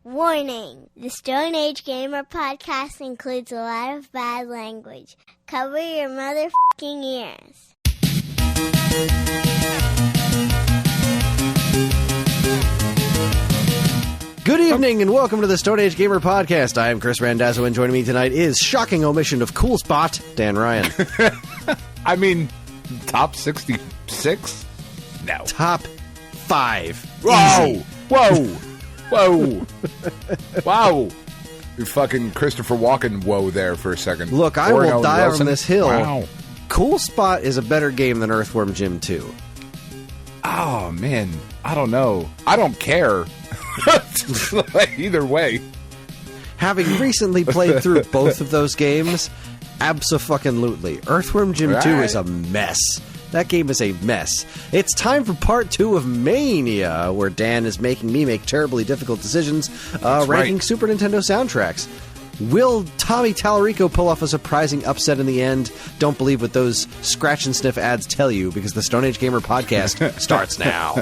Warning! The Stone Age Gamer podcast includes a lot of bad language. Cover your motherfucking ears. Good evening and welcome to the Stone Age Gamer podcast. I am Kris Randazzo and joining me tonight is shocking omission of cool spot, Dan Ryan. I mean, top 66? No. Top 5. Whoa! Easy. Whoa! Whoa! Wow! You fucking Christopher Walken whoa there for a second. Look, I will die on this hill. Wow. Cool Spot is a better game than Earthworm Jim 2. Oh, man. I don't know. I don't care. Either way. Having recently played through both of those games, abso-fucking-lutely. Earthworm Jim 2 is a mess. That game is a mess. It's time for part 2 of May-nia, where Dan is making me make terribly difficult decisions, ranking Super Nintendo soundtracks. Will Tommy Tallarico pull off a surprising upset in the end? Don't believe what those scratch and sniff ads tell you, because the Stone Age Gamer podcast starts now.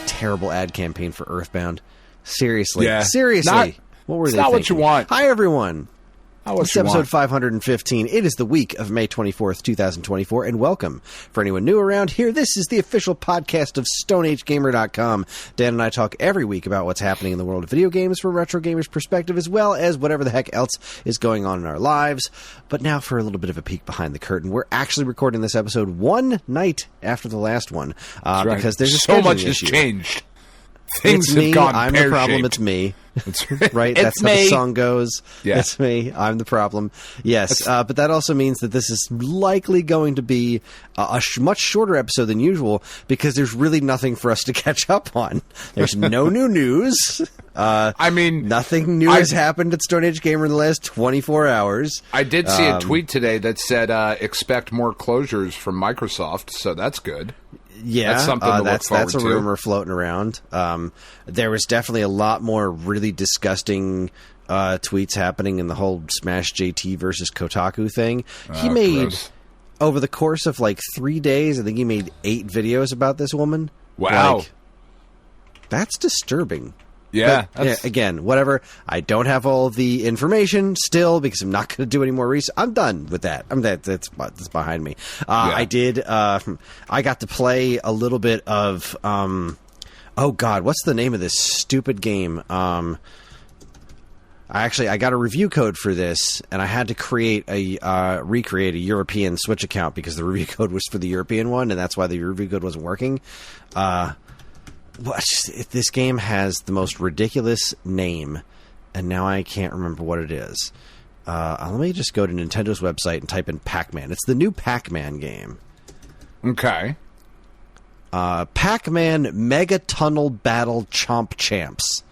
Terrible ad campaign for Earthbound. Seriously. Yeah. Seriously. What were they not thinking? what you want. Hi, everyone. It's episode 515. It is the week of May 24th, 2024, and welcome. For anyone new around here, this is the official podcast of StoneAgeGamer.com. Dan and I talk every week about what's happening in the world of video games from a retro gamer's perspective, as well as whatever the heck else is going on in our lives. But now for a little bit of a peek behind the curtain. We're actually recording this episode one night after the last one, because there's a so much scheduling has issue. changed. Things It's have me. gone I'm the problem. pear-shaped. It's me. That's right? It's That's how me. the song goes. Yeah. It's me. I'm the problem. Yes, but that also means that this is likely going to be a much shorter episode than usual because there's really nothing for us to catch up on. There's no new news. I mean, nothing new has happened at Stone Age Gamer in the last 24 hours. I did see a tweet today that said expect more closures from Microsoft, so that's good. Yeah, that's something to look forward that's a to. rumor floating around. There was definitely a lot more really disgusting tweets happening in the whole Smash JT versus Kotaku thing. He made, gross. over the course of like 3 days, I think he made 8 videos about this woman. Wow. Like, that's disturbing. Yeah. But, yeah, again, whatever. I don't have all of the information still because I'm not going to do any more research. I'm done with that. That's behind me. I did. I got to play a little bit of. Oh God, what's the name of this stupid game? I got a review code for this, and I had to recreate a European Switch account because the review code was for the European one, and that's why the review code wasn't working. This game has the most ridiculous name, and now I can't remember what it is. Let me just go to Nintendo's website and type in Pac-Man. It's the new Pac-Man game. Okay. Pac-Man Mega Tunnel Battle Chomp Champs.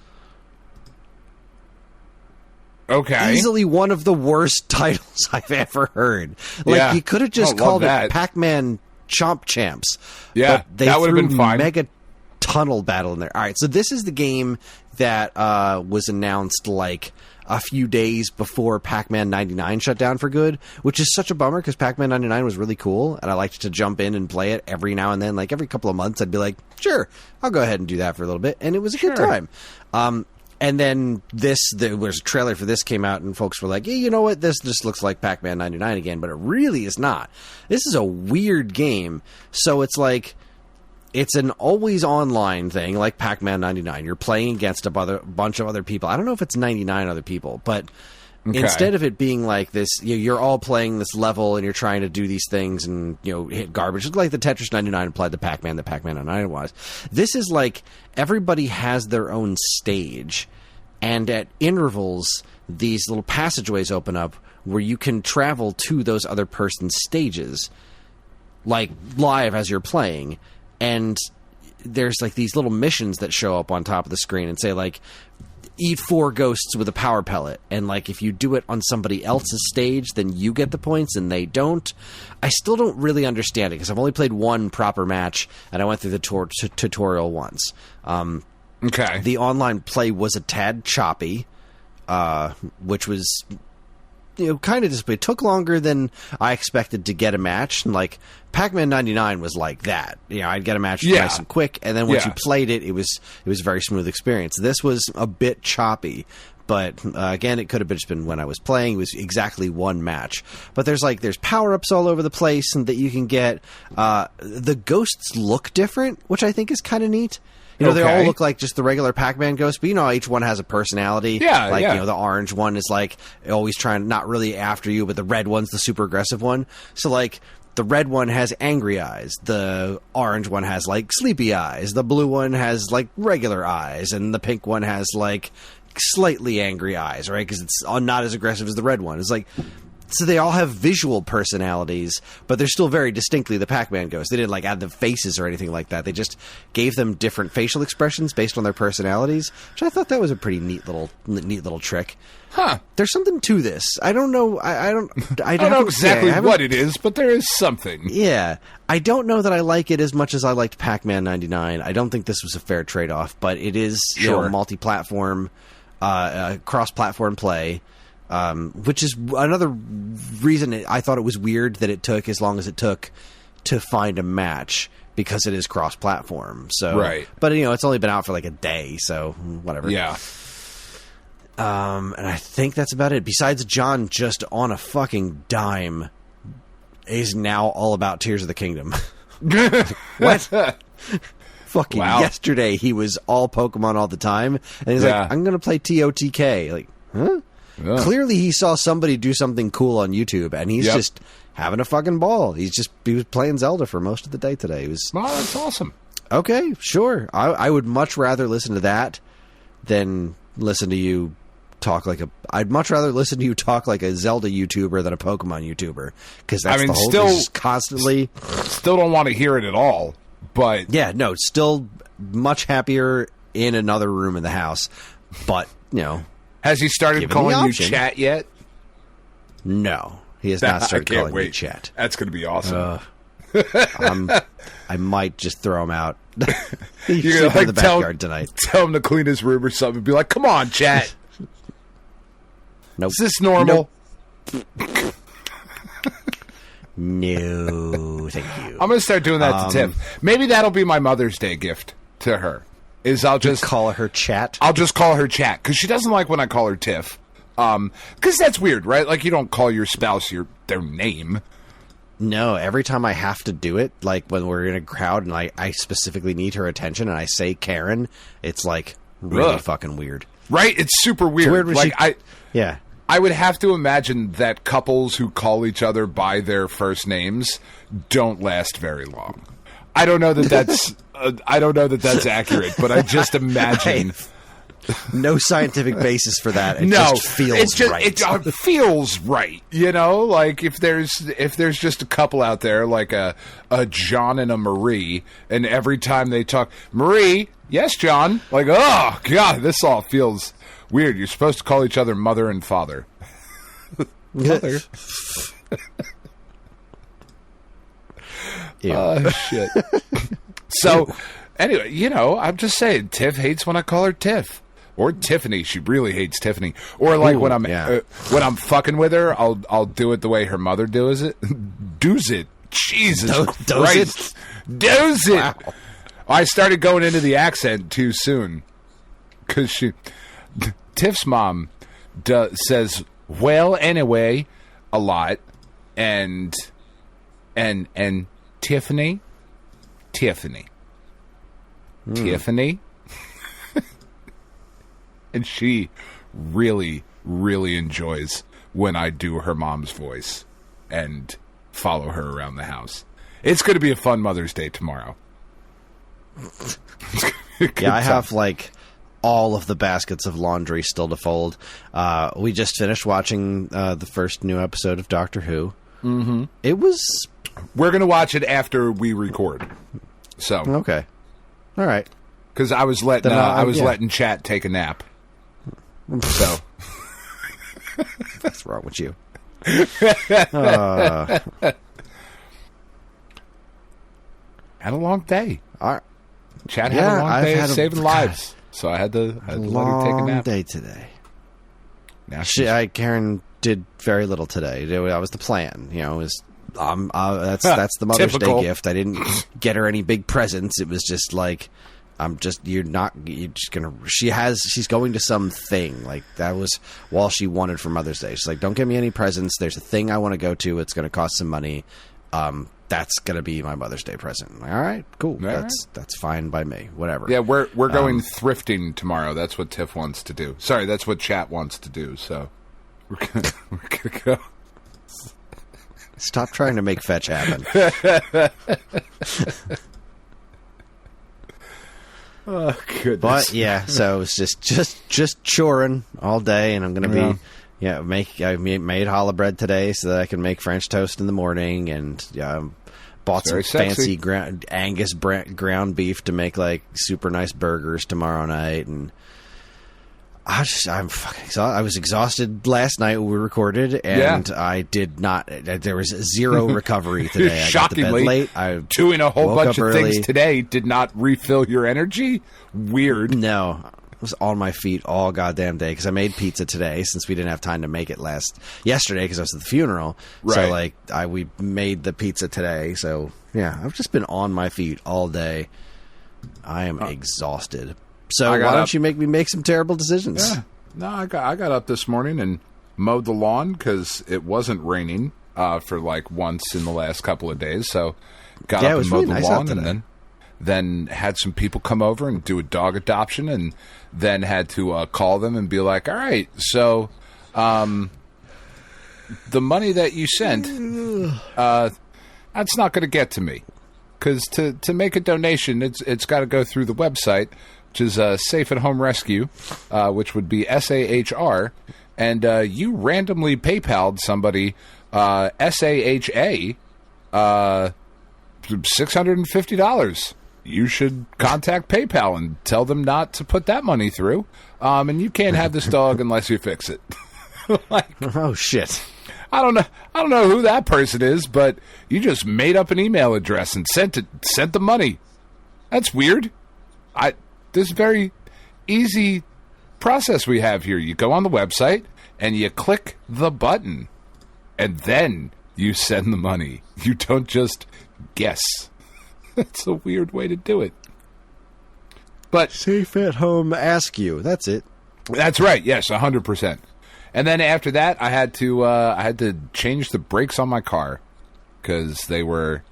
Okay. Easily one of the worst titles I've ever heard. Like, Yeah. you could have just called it Pac-Man Chomp Champs. Yeah, but they that would have threw been fine. Mega Tunnel Battle in there. All right, so this is the game that was announced like a few days before Pac-Man 99 shut down for good, which is such a bummer because Pac-Man 99 was really cool, and I liked to jump in and play it every now and then. Like every couple of months, I'd be like, sure, I'll go ahead and do that for a little bit, and it was a good time. And then there was a trailer for this came out, and folks were like, yeah, you know what? This just looks like Pac-Man 99 again, but it really is not. This is a weird game. So it's like, it's an always online thing, like Pac-Man 99. You're playing against a bunch of other people. I don't know if it's 99 other people, but instead of it being like this, you're all playing this level, and you're trying to do these things and, hit garbage. It's like the Tetris 99 applied to Pac-Man, the Pac-Man 99 was. This is like everybody has their own stage. And at intervals, these little passageways open up where you can travel to those other person's stages, like live as you're playing. And there's like these little missions that show up on top of the screen and say like, eat 4 ghosts with a power pellet. And like, if you do it on somebody else's stage, then you get the points and they don't. I still don't really understand it because I've only played one proper match and I went through the tutorial once. Okay. The online play was a tad choppy, which was kind of disappointed. It took longer than I expected to get a match. And like Pac-Man 99 was like that. I'd get a match nice and quick, and then once you played it, it was a very smooth experience. This was a bit choppy. But again, it could have just been when I was playing. It was exactly one match. But there's power-ups all over the place and that you can get. The ghosts look different, which I think is kind of neat. They all look like just the regular Pac-Man ghosts, but each one has a personality. Yeah, the orange one is like always trying, not really after you, but the red one's the super aggressive one. So like the red one has angry eyes, the orange one has like sleepy eyes, the blue one has like regular eyes, and the pink one has like slightly angry eyes, right? Because it's not as aggressive as the red one. It's like, so they all have visual personalities, but they're still very distinctly the Pac-Man ghosts. They didn't like add the faces or anything like that. They just gave them different facial expressions based on their personalities, which I thought that was a pretty neat little trick. Huh? There's something to this. I don't know. I don't know exactly what it is, but there is something. Yeah, I don't know that I like it as much as I liked Pac-Man 99. I don't think this was a fair trade-off, but it is multi-platform, cross-platform play. Which is another reason I thought it was weird that it took as long as it took to find a match, because it is cross-platform. So, right. But it's only been out for like a day, so whatever. Yeah. And I think that's about it. Besides John just on a fucking dime is now all about Tears of the Kingdom. What? Fucking yesterday he was all Pokemon all the time, and he's like, I'm going to play TOTK. Like, huh? Yeah. Clearly he saw somebody do something cool on YouTube, and he's just having a fucking ball. He was playing Zelda for most of the day today. That's awesome. Okay, sure. I would much rather listen to that than listen to you talk like I'd much rather listen to you talk like a Zelda YouTuber than a Pokemon YouTuber, because that's the whole thing, just constantly. Still don't want to hear it at all, but still much happier in another room in the house, but Has he started calling you chat yet? No, he has not started calling me chat. That's going to be awesome. I might just throw him out. You're going to in the backyard tonight. Tell him to clean his room or something. Be like, "Come on, chat. Nope. Is this normal?" Nope. No, thank you. I'm going to start doing that to Tiff. Maybe that'll be my Mother's Day gift to her. I'll just call her chat. I'll just call her chat, because she doesn't like when I call her Tiff. Because that's weird, right? Like, you don't call your spouse their name. No, every time I have to do it, like when we're in a crowd and I specifically need her attention and I say Karen, it's like really fucking weird. Right? It's super weird. Like I would have to imagine that couples who call each other by their first names don't last very long. I don't know that that's accurate, but I just imagine. No scientific basis for that. It just feels right. It feels right. Like if there's just a couple out there, like a John and a Marie, and every time they talk, Marie, yes, John. Like, oh God, this all feels weird. You're supposed to call each other mother and father. Mother. Shit. So, anyway, I'm just saying, Tiff hates when I call her Tiff. Or Tiffany. She really hates Tiffany. Or like when I'm fucking with her, I'll do it the way her mother does it. Does it. Jesus Christ. Does it. Wow. I started going into the accent too soon. Because Tiff's mom says, well, anyway, a lot. And Tiffany. Tiffany. And she really, really enjoys when I do her mom's voice and follow her around the house. It's going to be a fun Mother's Day tomorrow. I have like all of the baskets of laundry still to fold. We just finished watching the first new episode of Doctor Who. Mm-hmm. We're going to watch it after we record. So okay, all right. Because I was letting chat take a nap. So what's wrong with you? Had a long day. Chat had a long day of saving lives, so I had to let her take a nap. Day today. Now Karen did very little today. That was the plan. It was that's the Mother's Typical. Day gift. I didn't get her any big presents. It was just like she's going to something. Like that was all she wanted for Mother's Day. She's like, don't give me any presents. There's a thing I want to go to. It's going to cost some money. That's going to be my Mother's Day present. I'm like, all right, cool. That's fine by me. Whatever. Yeah, we're going thrifting tomorrow. That's what Tiff wants to do. Sorry, that's what chat wants to do. So we're gonna go. Stop trying to make fetch happen. Oh goodness! But yeah, so it's just choring all day, and I'm gonna be I made challah bread today so that I can make French toast in the morning, and bought some fancy Angus ground beef to make like super nice burgers tomorrow night, and I'm fucking exhausted. I was exhausted last night when we recorded, and I did not. There was zero recovery today. Shockingly, I got to bed late. Doing a whole bunch of early. things today did not refill your energy. Weird. No, I was on my feet all goddamn day because I made pizza today since we didn't have time to make it yesterday because I was at the funeral. Right. So we made the pizza today. So yeah, I've just been on my feet all day. I am exhausted. So why don't you make me make some terrible decisions? Yeah. No, I got up this morning and mowed the lawn because it wasn't raining for like once in the last couple of days. So got up and mowed the lawn, and then had some people come over and do a dog adoption, and then had to call them and be like, all right, so the money that you sent, that's not going to get to me, because to make a donation, it's got to go through the website, which is Safe at Home Rescue, which would be SAHR, and you randomly PayPal'd somebody SAHA $650. You should contact PayPal and tell them not to put that money through, and you can't have this dog unless you fix it. Oh shit! I don't know who that person is, but you just made up an email address and sent the money. That's weird. This very easy process we have here. You go on the website and you click the button, and then you send the money. You don't just guess. That's a weird way to do it. But Safe at Home Ask You. That's it. That's right. Yes, 100%. And then after that, I had to change the brakes on my car because they were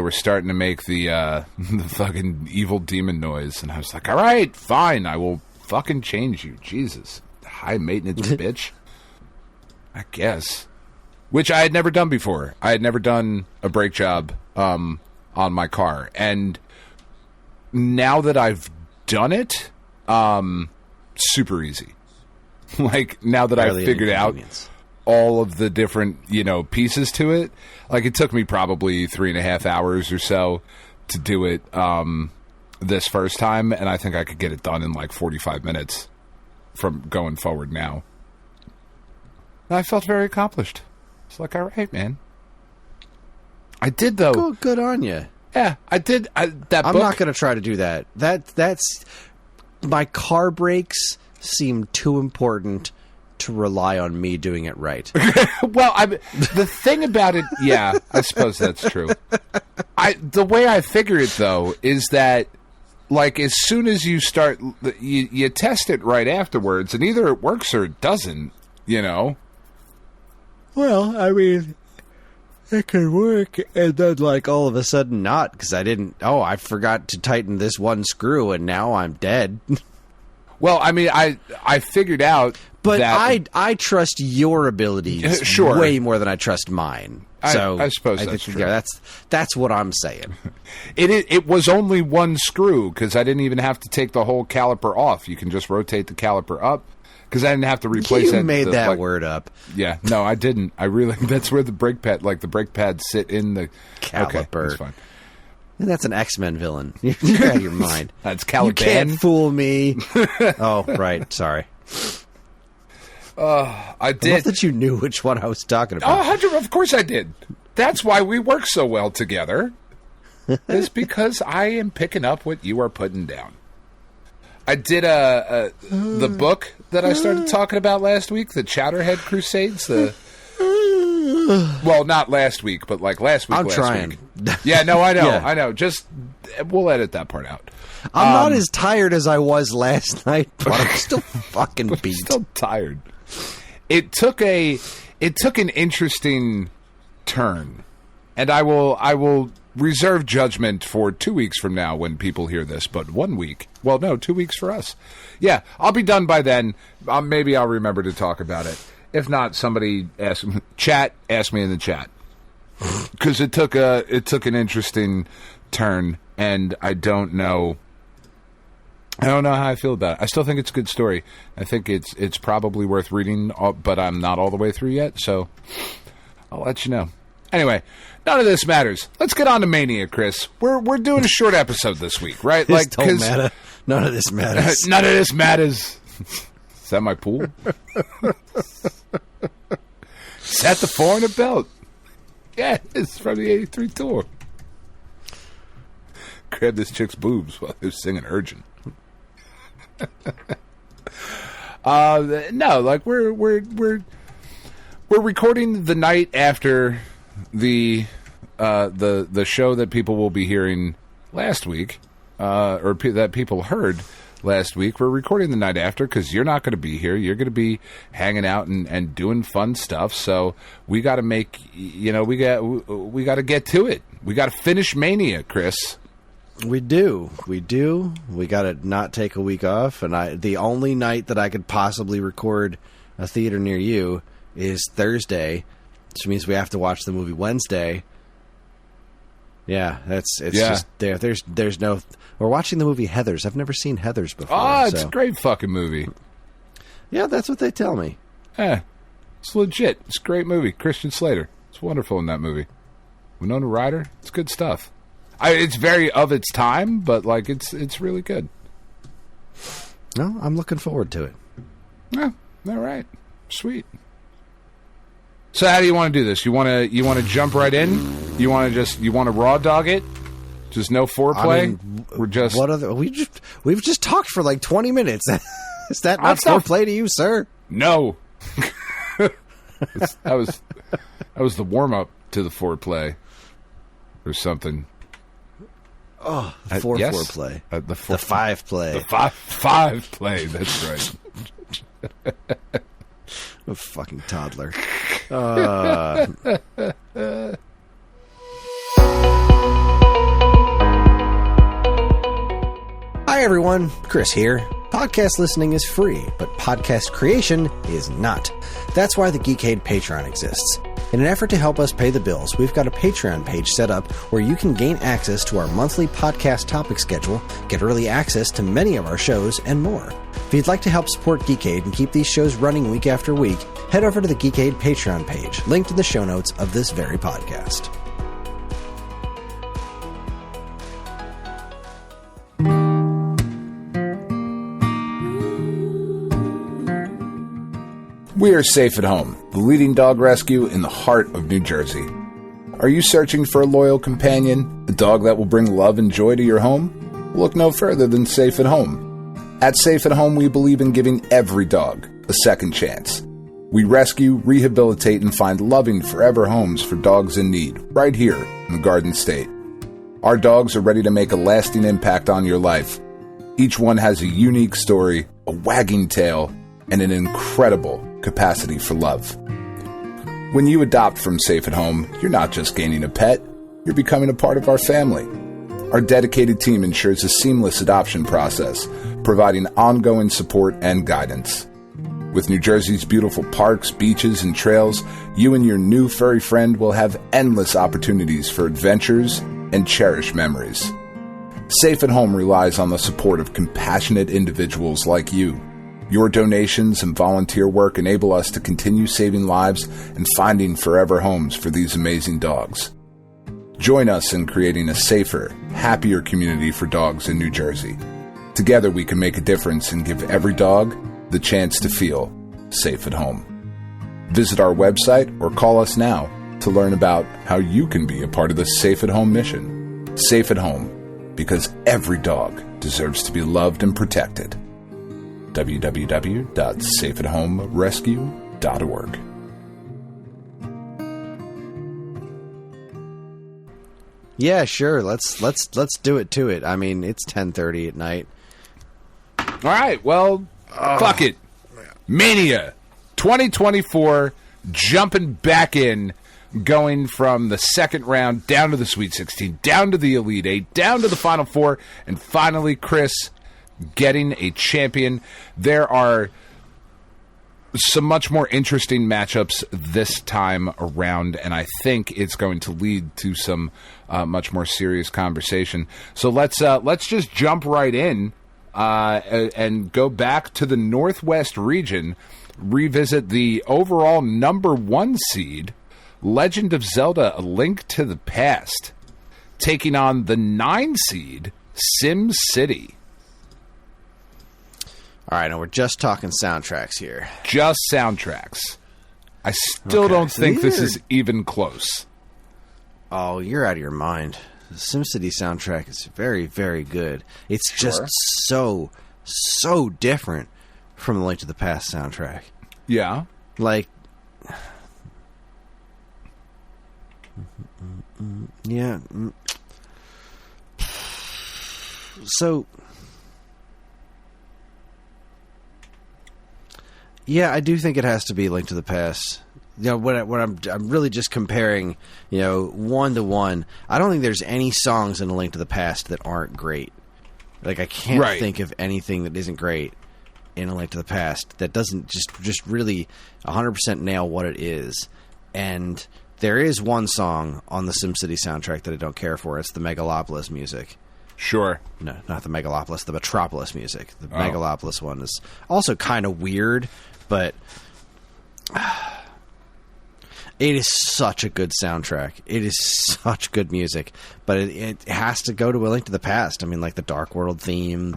starting to make the fucking evil demon noise, and I was like, all right, fine, I will fucking change you. Jesus, high maintenance bitch. I guess. Which I had never done before. I had never done a brake job on my car, and now that I've done it, super easy. Like, now that I've figured out all of the different, pieces to it, like, it took me probably 3.5 hours or so to do it this first time, and I think I could get it done in like 45 minutes from going forward now. And I felt very accomplished. It's like, all right, man. I did, though. Good on you. Yeah, I did. I'm not going to try to do that. That's my car brakes seem too important to rely on me doing it right. Well, the thing about it, yeah, I suppose that's true. The way I figure it, though, is that, like, as soon as you start, you test it right afterwards, and either it works or it doesn't, Well, I mean, it could work, and then, like, all of a sudden not, because I forgot to tighten this one screw, and now I'm dead. Well, I mean, I figured out, but that I trust your abilities way more than I trust mine. So I suppose that's true. Yeah, that's what I'm saying. It was only one screw because I didn't even have to take the whole caliper off. You can just rotate the caliper up because I didn't have to replace it. You made that word up. Yeah, no, I didn't. I really. That's where the brake pad, the brake pads sit in the caliper. Okay, that's fine. That's an X-Men villain. You're out of your mind. That's Caliban. You can't fool me. Oh, right. Sorry. I did. I love that you knew which one I was talking about. Oh, of course I did. That's why we work so well together. It's because I am picking up what you are putting down. I did the book that I started talking about last week, the Chowderhead Crusades. Well, not last week, but like last week. I'm trying. Week. Yeah, no, I know, I know. Just we'll edit that part out. I'm not as tired as I was last night, but I'm still fucking beat. Still tired. It took an interesting turn, and I will reserve judgment for 2 weeks from now when people hear this. But 1 week, well, no, 2 weeks for us. Yeah, I'll be done by then. Maybe I'll remember to talk about it. If not, somebody ask me in the chat, because it took an interesting turn, and I don't know how I feel about it. I still think it's a good story. I think it's probably worth reading, but I'm not all the way through yet, so I'll let you know. Anyway, none of this matters. Let's get on to May-nia, Kris. We're doing a short episode this week, right? None of this matters. None of this matters. Is that my pool? Is that the 400 belt? Yeah, it's from the 83 tour. Grab this chick's boobs while they're singing Urgent. No, like we're recording the night after the show that people will be hearing last week, that people heard last week. We're recording the night after because you're not going to be here. You're going to be hanging out and doing fun stuff. So we got to make, we got to get to it. We got to finish May-nia, Kris. We do. We got to not take a week off. And the only night that I could possibly record a theater near you is Thursday, which means we have to watch the movie Wednesday. Yeah, just there. There's no. We're watching the movie Heathers. I've never seen Heathers before. Oh, it's a great fucking movie. Yeah, that's what they tell me. Yeah, it's legit. It's a great movie. Christian Slater. It's wonderful in that movie. Winona Ryder. It's good stuff. It's very of its time, but like it's really good. No, I'm looking forward to it. Yeah, all right, sweet. So how do you want to do this? You want to jump right in? You want to raw dog it? Just no foreplay? I mean, we've just talked for like 20 minutes. Is that not foreplay to you, sir? No. that was the warm up to the foreplay or something. Oh, foreplay. The 5 play. The 5 play. That's right. A fucking toddler. Hi, everyone. Kris here. Podcast listening is free, but podcast creation is not. That's why the Geekade Patreon exists. In an effort to help us pay the bills, we've got a Patreon page set up where you can gain access to our monthly podcast topic schedule, get early access to many of our shows, and more. If you'd like to help support Geekade and keep these shows running week after week, head over to the Geekade Patreon page, linked in the show notes of this very podcast. We are Safe at Home, the leading dog rescue in the heart of New Jersey. Are you searching for a loyal companion, a dog that will bring love and joy to your home? Look no further than Safe at Home. At Safe at Home, we believe in giving every dog a second chance. We rescue, rehabilitate, and find loving forever homes for dogs in need, right here in the Garden State. Our dogs are ready to make a lasting impact on your life. Each one has a unique story, a wagging tail, and an incredible capacity for love. When you adopt from Safe at Home, you're not just gaining a pet, you're becoming a part of our family. Our dedicated team ensures a seamless adoption process, providing ongoing support and guidance. With New Jersey's beautiful parks, beaches, and trails, you and your new furry friend will have endless opportunities for adventures and cherished memories. Safe at Home relies on the support of compassionate individuals like you. Your donations and volunteer work enable us to continue saving lives and finding forever homes for these amazing dogs. Join us in creating a safer, happier community for dogs in New Jersey. Together we can make a difference and give every dog the chance to feel safe at home. Visit our website or call us now to learn about how you can be a part of the Safe at Home mission. Safe at Home, because every dog deserves to be loved and protected. www.safeathomerescue.org. Yeah, sure. Let's do it to it. I mean, it's 10:30 at night. All right. Well, fuck it. May-nia 2024, jumping back in, going from the second round down to the Sweet 16, down to the Elite Eight, down to the Final Four, and finally, Kris getting a champion. There are some much more interesting matchups this time around, and I think it's going to lead to some much more serious conversation. So let's just jump right in and go back to the Northwest region, revisit the overall number 1 seed, Legend of Zelda: A Link to the Past, taking on the 9 seed, Sim City. All right, and we're just talking soundtracks here. Just soundtracks. I still don't think this is even close. Oh, you're out of your mind. The SimCity soundtrack is very, very good. It's just so different from the Link to the Past soundtrack. Yeah. Like, yeah. So, yeah, I do think it has to be Link to the Past. You know, what I'm really just comparing, you know, 1-to-1. I don't think there's any songs in A Link to the Past that aren't great. Like, I can't think of anything that isn't great in A Link to the Past that doesn't just really 100% nail what it is. And there is one song on the SimCity soundtrack that I don't care for. It's the Megalopolis music. Sure. No, not the Megalopolis, the Metropolis music. The Megalopolis one is also kind of weird, but it is such a good soundtrack. It is such good music, but it has to go to A Link to the Past. I mean, like the Dark World theme,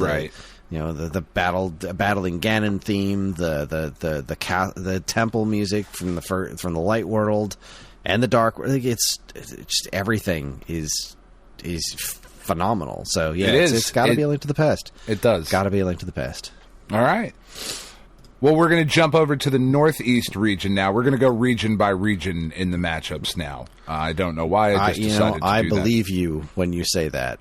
you know, the battling Ganon theme, the temple music from the Light World, and the Dark World. Like, it's just everything is phenomenal. So yeah, it's got to be A Link to the Past. It does. Got to be A Link to the Past. All right. Well, we're going to jump over to the Northeast region now. We're going to go region by region in the matchups now. I don't know why I just decided to do that. I believe you when you say that.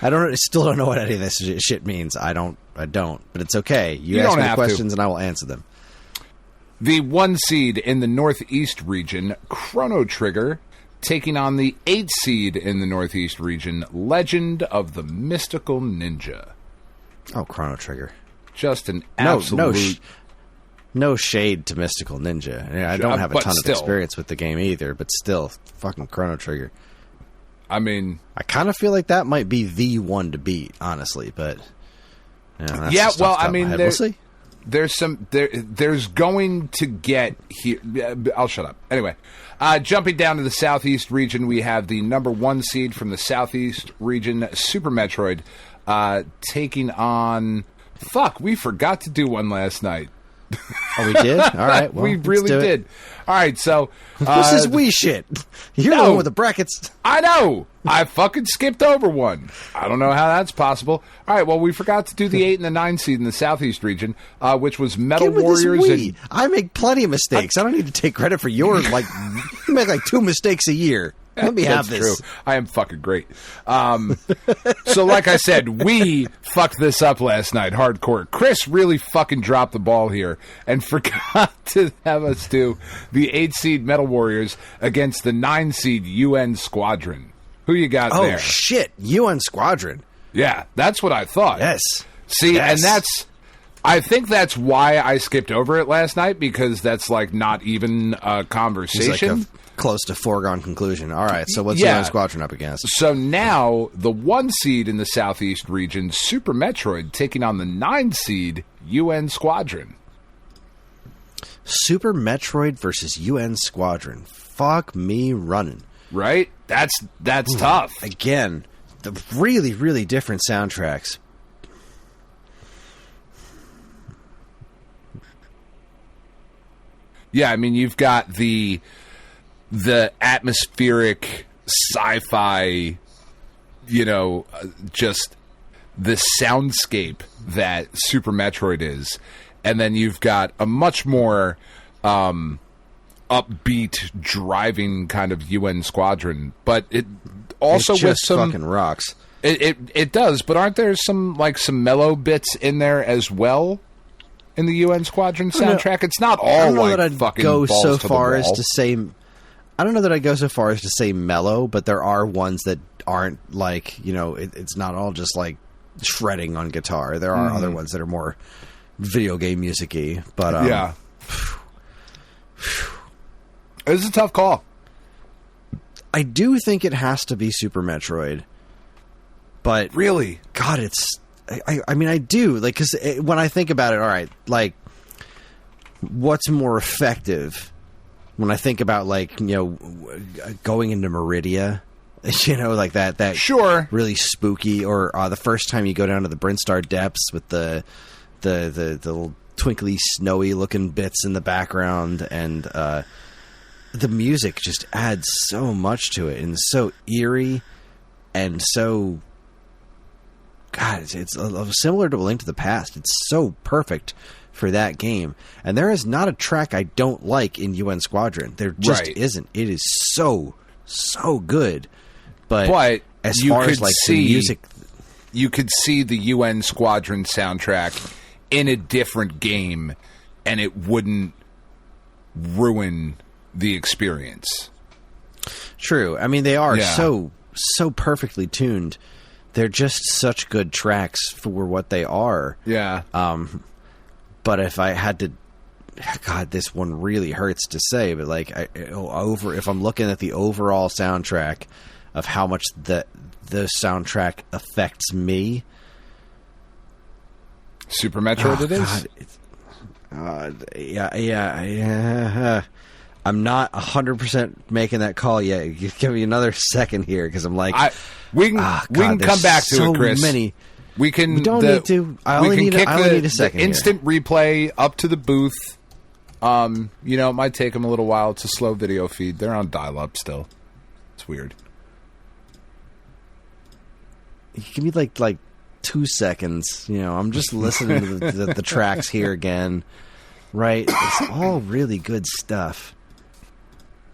I still don't know what any of this shit means. I don't, but it's okay. You ask me questions and I will answer them. The 1 seed in the Northeast region, Chrono Trigger, taking on the 8 seed in the Northeast region, Legend of the Mystical Ninja. Oh, Chrono Trigger. Just an absolute... No shade to Mystical Ninja. I don't have a ton of experience with the game either, but still, fucking Chrono Trigger. I mean... I kind of feel like that might be the one to beat, honestly, but... You know, we'll see. There's going to get here... I'll shut up. Anyway, jumping down to the Southeast region, we have the number 1 seed from the Southeast region, Super Metroid, taking on... Fuck, we forgot to do one last night. Oh, we did? All right. Well, we really did. All right, so... this is Wii shit. You're the one with the brackets. I know. I fucking skipped over one. I don't know how that's possible. All right, well, we forgot to do the 8 and the 9 seed in the Southeast region, which was Metal Warriors. I make plenty of mistakes. I don't need to take credit for yours. Like, you make like 2 mistakes a year. Let me have this. True. I am fucking great. So like I said, we fucked this up last night, hardcore. Kris really fucking dropped the ball here and forgot to have us do the 8 seed Metal Warriors against the 9 seed UN Squadron. Who you got there? Oh, shit. UN Squadron. Yeah, that's what I thought. Yes. See, and I think that's why I skipped over it last night, because that's like not even a conversation. Like close to foregone conclusion. All right, so what's UN Squadron up against? So now the 1 seed in the Southeast region, Super Metroid, taking on the 9 seed UN Squadron. Super Metroid versus UN Squadron. Fuck me running. Right? That's tough. Again, the really, really different soundtracks. Yeah, I mean, you've got the atmospheric sci-fi just the soundscape that Super Metroid is, and then you've got a much more upbeat driving kind of UN Squadron, but it also just with some fucking rocks. It does, but aren't there some mellow bits in there as well in the UN Squadron soundtrack? It's not all I don't know like that I'd fucking go balls so to the far as wall. to say. I don't know that I'd go so far as to say mellow, but there are ones that aren't like it's not all just like shredding on guitar. There are other ones that are more video game music-y, but yeah. It's a tough call. I do think it has to be Super Metroid. But really, God, I mean, I do, like, because when I think about it, all right, like, what's more effective when I think about, like, going into Meridia, like that sure, really spooky, or the first time you go down to the Brinstar Depths with the little twinkly, snowy looking bits in the background, and the music just adds so much to it, and so eerie, and so. God, it's similar to A Link to the Past. It's so perfect for that game. And there is not a track I don't like in UN Squadron. There just isn't. It is so good. But as far as like the music... You could see the UN Squadron soundtrack in a different game, and it wouldn't ruin the experience. True. I mean, they are so perfectly tuned. They're just such good tracks for what they are. Yeah. But if I had to, God, this one really hurts to say, but like if I'm looking at the overall soundtrack of how much the soundtrack affects me, Super Metroid it is. Yeah. I'm not 100% making that call yet. Give me another second here, because I'm like, we can come back to it, Chris. We don't need to. I only need a second. The instant replay up to the booth. It might take them a little while. It's a slow video feed. They're on dial-up still. It's weird. Give me like 2 seconds. I'm just listening to the tracks here again. Right? It's all really good stuff.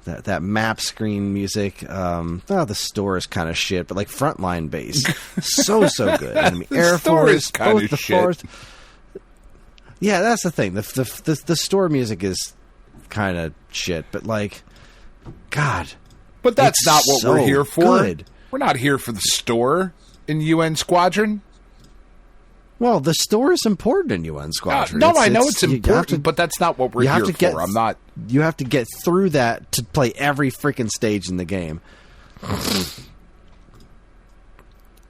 That map screen music, the store is kind of shit, but like Frontline bass, so good. Enemy Air Force, both the shit. Yeah, that's the thing. The store music is kind of shit, but like, God, but that's not what we're here for. Good. We're not here for the store in UN Squadron. Well, the store is important in UN Squadron. I know it's important, but that's not what we're here for. I'm not. You have to get through that to play every freaking stage in the game.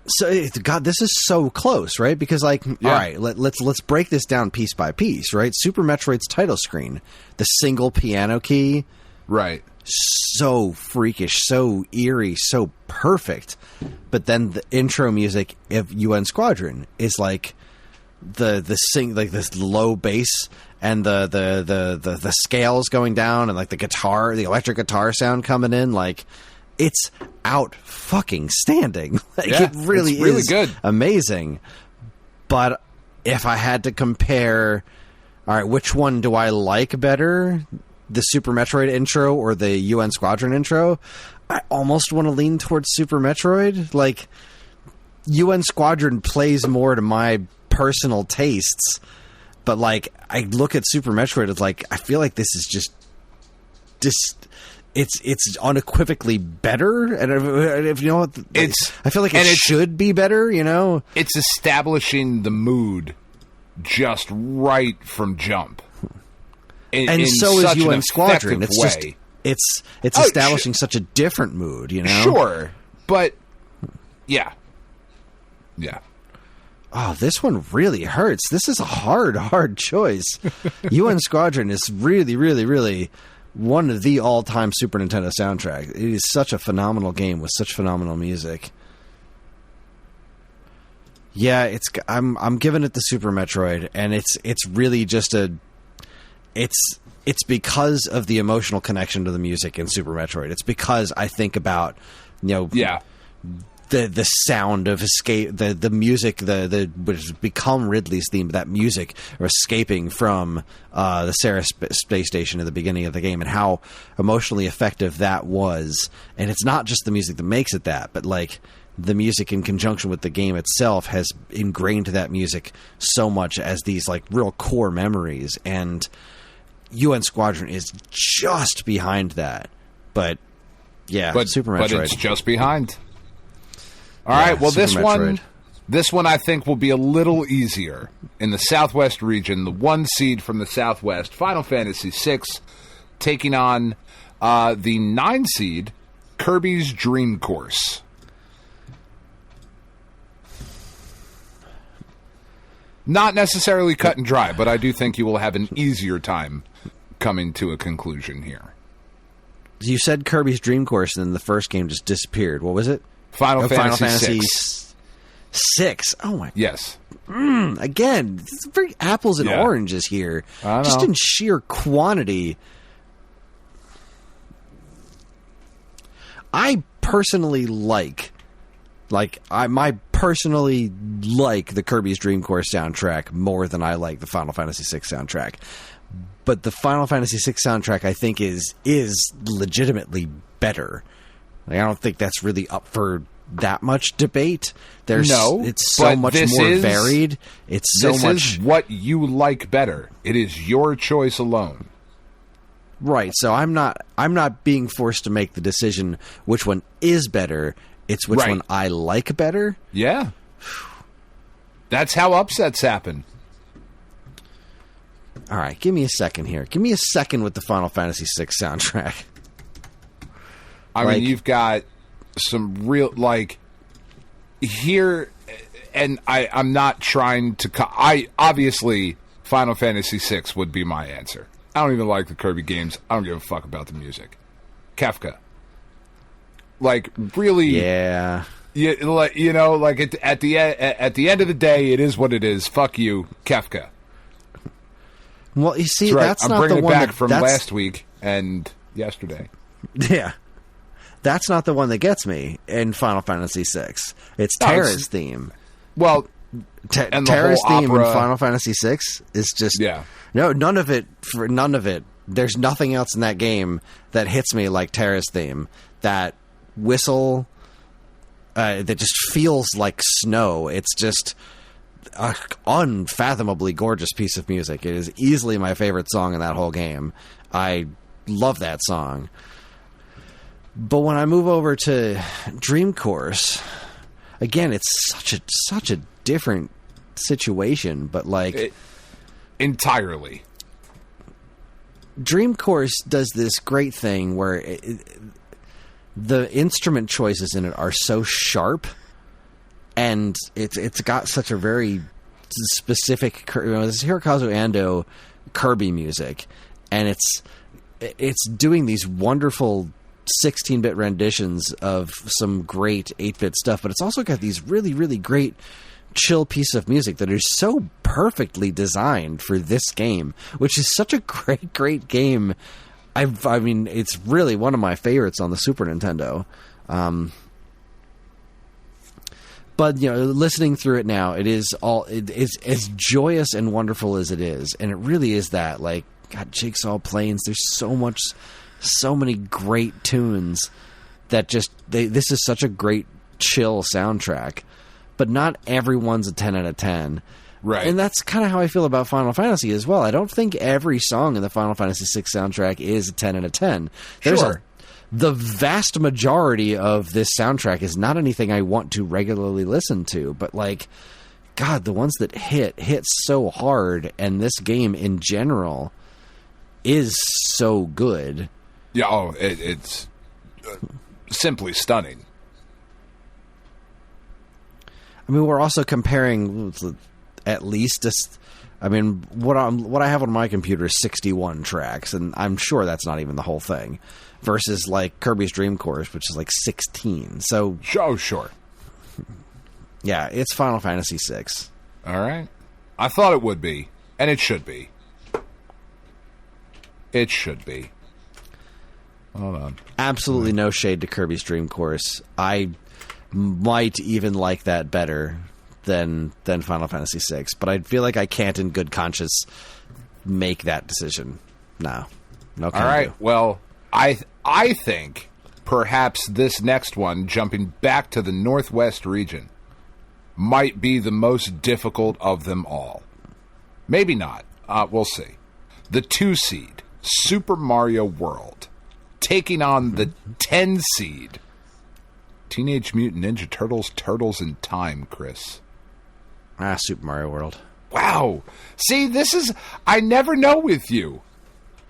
So, God, this is so close, right? Because, like, all right, let's break this down piece by piece, right? Super Metroid's title screen, the single piano key, right? So freakish, so eerie, so perfect. But then the intro music of UN Squadron is like this low bass and the scales going down, and like the electric guitar sound coming in, like it's out fucking standing. Like, it really is good, amazing. But if I had to compare, all right, which one do I like better? The Super Metroid intro or the UN Squadron intro? I almost want to lean towards Super Metroid. Like, UN Squadron plays more to my personal tastes, but like, I look at Super Metroid, it's like, I feel like this is just it's unequivocally better, and if you know what, I feel like it should be better. It's establishing the mood just right from jump. And so is UN Squadron. It's just it's establishing such a different mood, Sure, but yeah. Oh, this one really hurts. This is a hard choice. UN Squadron is really, really, really one of the all-time Super Nintendo soundtracks. It is such a phenomenal game with such phenomenal music. Yeah, I'm giving it the Super Metroid, and it's really just it's because of the emotional connection to the music in Super Metroid. It's because I think about, the sound of escape, the music, which has become Ridley's theme, that music or escaping from the Sarah space station at the beginning of the game, and how emotionally effective that was. And it's not just the music that makes it that, but like the music in conjunction with the game itself has ingrained that music so much as these like real core memories. And UN Squadron is just behind that, but yeah, Super Metroid. But it's just behind. All right, well, this one I think will be a little easier. In the Southwest region, the 1 seed from the Southwest, Final Fantasy VI, taking on the 9 seed, Kirby's Dream Course. Not necessarily cut and dry, but I do think you will have an easier time coming to a conclusion here. You said Kirby's Dream Course, and then the first game just disappeared. What was it? Final Fantasy VI. Oh my! Yes. Again, it's very apples and oranges here, just in sheer quantity. I personally like the Kirby's Dream Course soundtrack more than I like the Final Fantasy VI soundtrack. But the Final Fantasy VI soundtrack, I think, is legitimately better. Like, I don't think that's really up for that much debate. It's so much more varied. It's so much. This is what you like better. It is your choice alone. Right. So I'm not being forced to make the decision which one is better. It's which one I like better. Yeah. That's how upsets happen. All right, give me a second here. Give me a second with the Final Fantasy VI soundtrack. I mean, you've got some real, like, here, and I'm not trying to... obviously, Final Fantasy VI would be my answer. I don't even like the Kirby games. I don't give a fuck about the music. Kefka. Like, really... Yeah. You know, like, at the end of the day, it is what it is. Fuck you, Kefka. Well, you see, that's not the one... I'm bringing it back from last week and yesterday. Yeah. That's not the one that gets me in Final Fantasy VI. It's Terra's theme. Well, Terra's theme in Final Fantasy VI is just... Yeah. No, none of it. There's nothing else in that game that hits me like Terra's theme. That whistle that just feels like snow. It's just an unfathomably gorgeous piece of music. It is easily my favorite song in that whole game. I love that song. But when I move over to Dream Course, again, it's such a different situation, but like... entirely. Dream Course does this great thing where the instrument choices in it are so sharp, and it's got such a very specific... this is Hirokazu Ando Kirby music, and it's doing these wonderful 16-bit renditions of some great 8-bit stuff, but it's also got these really, really great chill piece of music that is so perfectly designed for this game, which is such a great game. I mean, it's really one of my favorites on the Super Nintendo. But, listening through it now, it's as joyous and wonderful as it is. And it really is that. Like, God, Jigsaw Plains, there's so many great tunes that this is such a great chill soundtrack. But not everyone's a 10 out of 10. Right. And that's kind of how I feel about Final Fantasy as well. I don't think every song in the Final Fantasy VI soundtrack is a 10 out of 10. The vast majority of this soundtrack is not anything I want to regularly listen to. But, like, God, the ones that hit so hard. And this game in general is so good. Yeah, it's simply stunning. I mean, we're also comparing at least what I have on my computer is 61 tracks, and I'm sure that's not even the whole thing, versus like Kirby's Dream Course, which is like 16. So, sure. Yeah, it's Final Fantasy VI. All right. I thought it would be, and it should be. It should be. Hold on. Absolutely no shade to Kirby's Dream Course. might even like that better than Final Fantasy VI. But I feel like I can't in good conscience make that decision. No All right. Well, I think perhaps this next one, jumping back to the Northwest region, might be the most difficult of them all. Maybe not. We'll see. The 2 seed, Super Mario World, taking on the 10 seed, Teenage Mutant Ninja Turtles, Turtles in Time, Kris. Super Mario World. Wow. See, this is... I never know with you.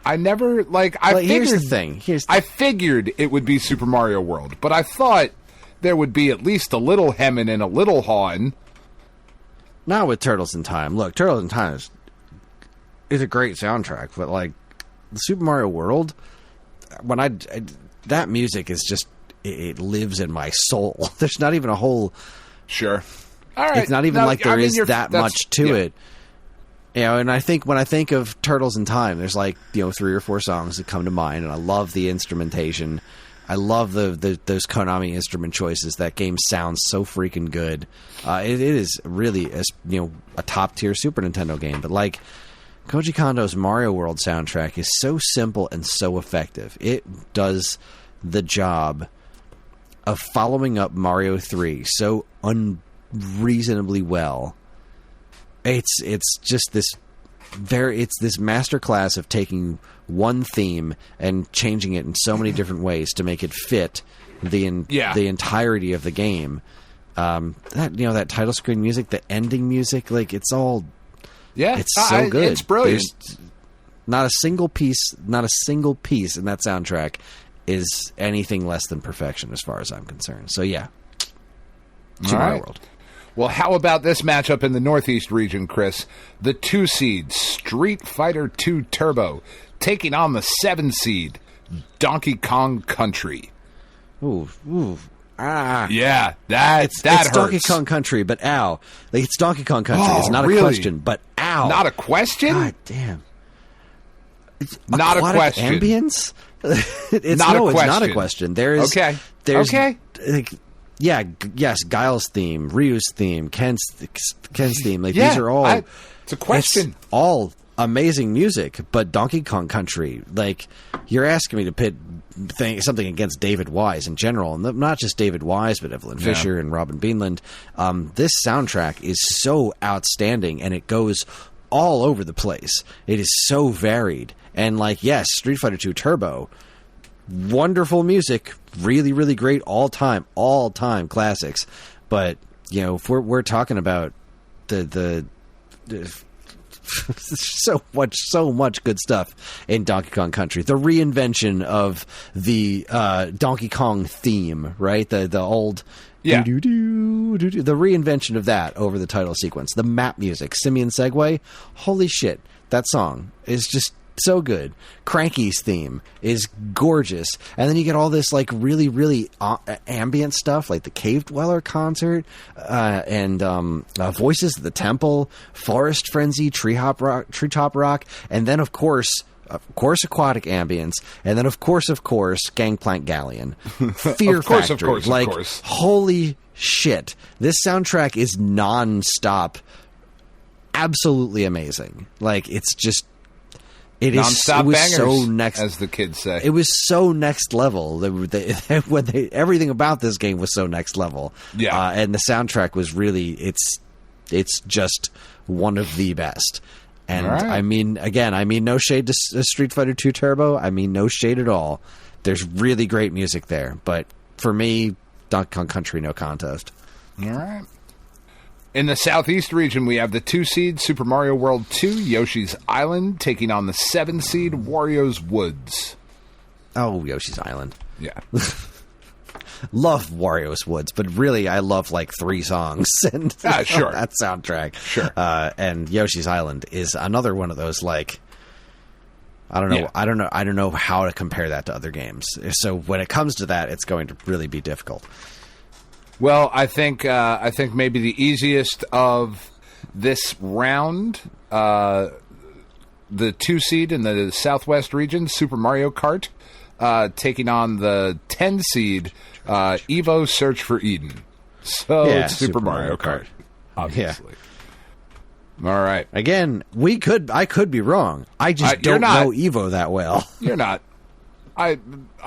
I never, here's the thing. I figured it would be Super Mario World, but I thought there would be at least a little hemming and a little hawing. Not with Turtles in Time. Look, Turtles in Time is a great soundtrack, but, the Super Mario World, when that music is just... It lives in my soul. There's not even a whole... Sure. All right. It's not even there is that much to it. And I think when I think of Turtles in Time, there's 3 or 4 songs that come to mind, and I love the instrumentation. I love those Konami instrument choices. That game sounds so freaking good. It is really a top tier Super Nintendo game. But Koji Kondo's Mario World soundtrack is so simple and so effective. It does the job of following up Mario 3 so unreasonably well. It's just this this masterclass of taking one theme and changing it in so many different ways to make it fit the entirety of the game. That title screen music, the ending music, it's all it's so good. It's brilliant. There's not a single piece in that soundtrack is anything less than perfection as far as I'm concerned. So yeah, Super Mario World. Well, how about this matchup in the Northeast region, Kris? The 2 seed, Street Fighter 2 Turbo, taking on the 7 seed, Donkey Kong Country. Ooh. Yeah, that hurts. It's Donkey Kong Country, but ow. It's Donkey Kong Country. It's not a question, but ow. Not a question? God damn. Not a question. Ambience? It's not a question. There's yes, Guile's theme, Ryu's theme, Ken's theme. These are all... it's a question. It's all amazing music, but Donkey Kong Country, you're asking me to pit something against David Wise in general, and not just David Wise, but Evelyn Fisher and Robin Beanland. This soundtrack is so outstanding, and it goes all over the place. It is so varied. And yes, Street Fighter 2 Turbo, wonderful music, really, really great all-time classics. But, if we're talking about the so much good stuff in Donkey Kong Country. The reinvention of the Donkey Kong theme, right? The old... Yeah. The reinvention of that over the title sequence. The map music, Simian Segway. Holy shit. That song is just so good. Cranky's theme is gorgeous. And then you get all this really, really ambient stuff, like the Cave Dweller concert, and Voices of the Temple, Forest Frenzy, Treetop Rock, and then of course aquatic ambience, and then of course Gangplank Galleon. Fear Factory. Of course. Holy shit. This soundtrack is non-stop absolutely amazing. It's just non-stop bangers, so next, as the kids say. It was so next level. Everything about this game was so next level. Yeah, and the soundtrack was really it's just one of the best. And I mean no shade to Street Fighter 2 Turbo. I mean no shade at all. There's really great music there, but for me, Donkey Kong Country, no contest. All right. In the Southeast region, we have the 2 seed Super Mario World 2 Yoshi's Island taking on the 7 seed Wario's Woods. Oh, Yoshi's Island. Yeah. Love Wario's Woods, but really I love 3 songs and sure. that soundtrack. Sure. And Yoshi's Island is another one of those I don't know. Yeah. I don't know how to compare that to other games. So when it comes to that, it's going to really be difficult. Well, I think maybe the easiest of this round, the 2 seed in the Southwest region, Super Mario Kart, taking on the 10 seed, Evo Search for Eden. So it's Super Mario Kart. Obviously. Yeah. All right. Again, I could be wrong. I just don't know Evo that well. You're not. I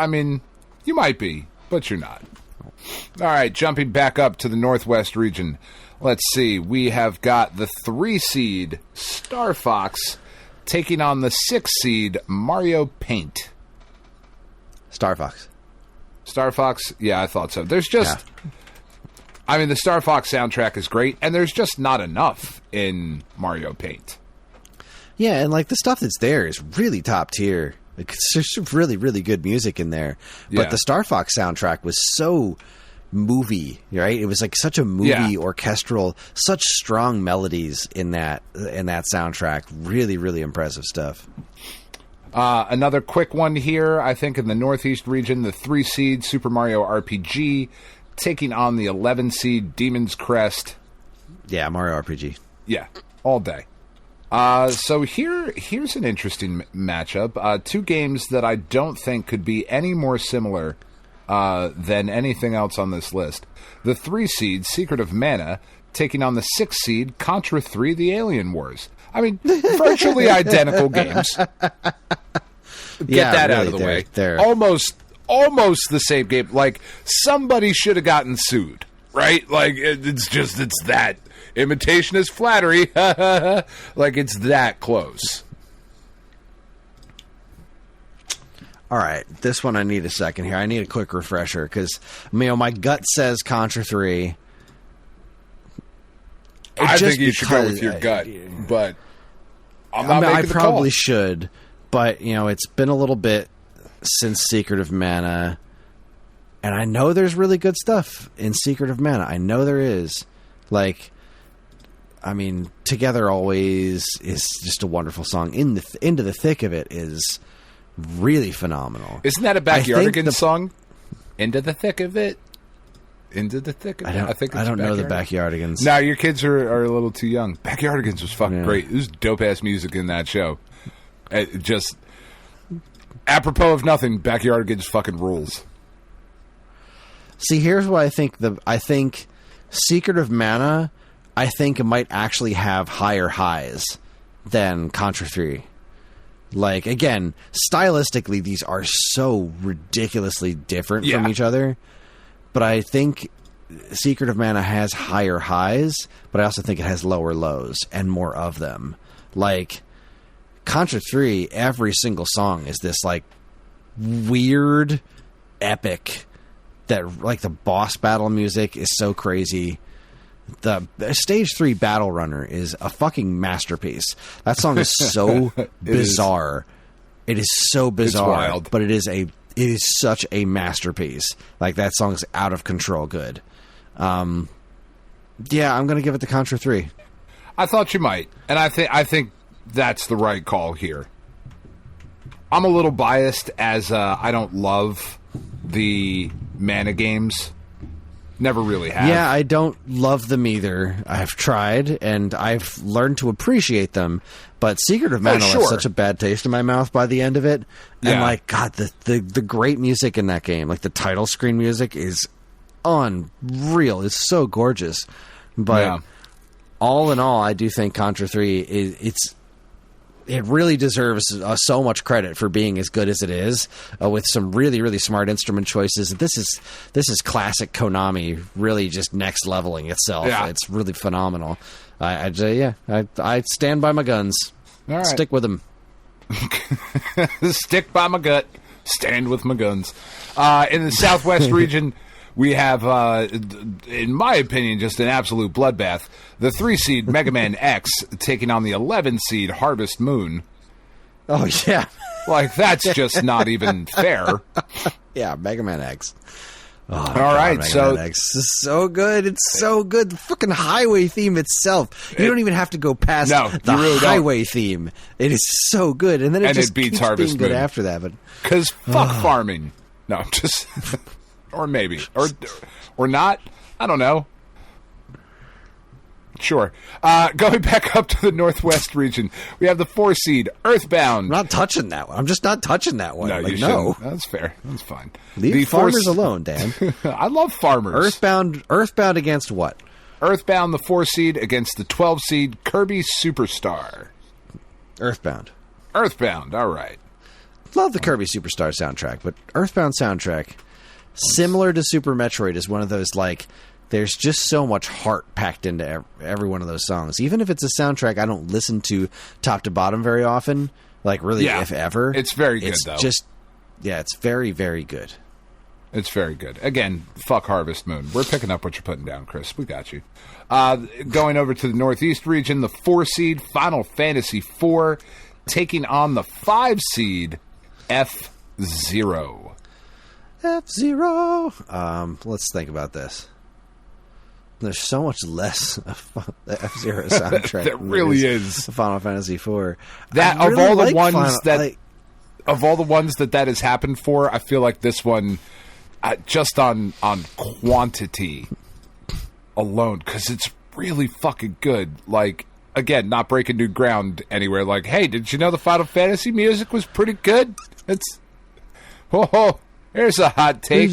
mean, you might be, but you're not. All right, jumping back up to the Northwest region. Let's see. We have got the 3 seed Star Fox taking on the 6 seed Mario Paint. Star Fox. Star Fox? Yeah, I thought so. There's just... Yeah. I mean, the Star Fox soundtrack is great, and there's just not enough in Mario Paint. Yeah, and like the stuff that's there is really top tier. Like, there's really, really good music in there. But the Star Fox soundtrack was so movie, right? It was like such a movie orchestral, such strong melodies in that soundtrack. Really, really impressive stuff. Another quick one here, I think in the Northeast region, the 3 seed Super Mario RPG taking on the 11 seed Demon's Crest. Yeah, Mario RPG. Yeah, all day. So here's an interesting matchup. 2 games that I don't think could be any more similar than anything else on this list. The 3 seed Secret of Mana taking on the 6 seed Contra 3 The Alien Wars. I mean, virtually identical games. Get that out of the way. They're almost the same game. Like, somebody should have gotten sued, right? Like, it's that. Imitation is flattery. Like, it's that close. All right, this one I need a second here. I need a quick refresher because, my gut says Contra 3. I think you should go with your gut, but I'm not making the call. I probably should, but, it's been a little bit since Secret of Mana, and I know there's really good stuff in Secret of Mana. I know there is. Like, I mean, Together Always is just a wonderful song. Into the Thick of It is really phenomenal. Isn't that a Backyardigans song? Into the Thick of It? Into the Thick of It? I don't know the Backyardigans. No, your kids are a little too young. Backyardigans was fucking great. There's dope-ass music in that show. Just apropos of nothing, Backyardigans fucking rules. See, here's what I think. I think Secret of Mana, I think it might actually have higher highs than Contra 3. Like, again, stylistically, these are so ridiculously different from each other. But I think Secret of Mana has higher highs, but I also think it has lower lows and more of them. Like, Contra 3, every single song is this, like, weird epic that, like, the boss battle music is so crazy. The Stage 3 Battle Runner is a fucking masterpiece. That song is so bizarre. It is so bizarre, it's wild. But it is such a masterpiece. Like, that song's out of control good. I'm going to give it to Contra 3. I thought you might, and I think that's the right call here. I'm a little biased as I don't love the Mana games. Never really have. Yeah, I don't love them either. I've tried, and I've learned to appreciate them. But Secret of Mana left such a bad taste in my mouth by the end of it. And, like, God, the great music in that game, like the title screen music, is unreal. It's so gorgeous. But all in all, I do think Contra 3 it really deserves so much credit for being as good as it is, with some really, really smart instrument choices. This is classic Konami, really just next leveling itself. Yeah. It's really phenomenal. I stand by my guns. All right. Stick with them. Stick by my gut. Stand with my guns. In the Southwest region, we have, in my opinion, just an absolute bloodbath. The 3 seed Mega Man X taking on the 11 seed Harvest Moon. Oh, yeah. Like, that's just not even fair. Yeah, Mega Man X. Oh, all right, Mega Man X is so good. It's so good. The fucking highway theme itself. You don't even have to go past the really highway theme. It is so good. And then it just beats keeps Harvest being good Moon. after that. Because fuck farming. No, just... or maybe. Or not. I don't know. Sure. Going back up to the Northwest region, we have the 4 seed, Earthbound. I'm not touching that one. I'm just not touching that one. No, like, you no. shouldn't. That's fair. That's fine. Leave farmers alone, Dan. I love farmers. Earthbound against what? Earthbound, the 4 seed, against the 12 seed, Kirby Superstar. Earthbound. Earthbound, all right. Love the Kirby Superstar soundtrack, but Earthbound soundtrack, similar to Super Metroid, is one of those, like, there's just so much heart packed into every one of those songs. Even if it's a soundtrack I don't listen to top to bottom very often, like really, if ever. It's very good, though. It's very, very good. It's very good. Again, fuck Harvest Moon. We're picking up what you're putting down, Chris. We got you. Going over to the Northeast region, the 4 seed, Final Fantasy IV, taking on the 5 seed, F-Zero. F-Zero. Let's think about this. There's so much less of the F-Zero soundtrack. There really is. Final Fantasy IV. That of all the ones of all the ones that has happened for, I feel like this one, just on quantity alone, because it's really fucking good. Like, again, not breaking new ground anywhere. Like, hey, did you know the Final Fantasy music was pretty good? Here's a hot take.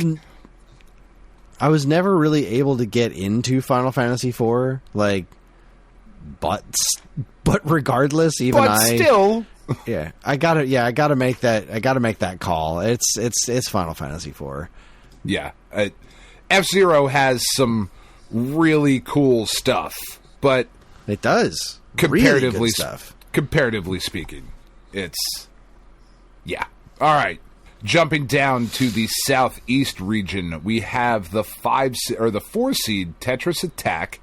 I was never really able to get into Final Fantasy IV, like, but regardless, still, I gotta make that call. It's Final Fantasy IV. Yeah, F-Zero has some really cool stuff, but it does comparatively really good stuff. Comparatively speaking, it's all right. Jumping down to the Southeast region, we have the 4 seed Tetris Attack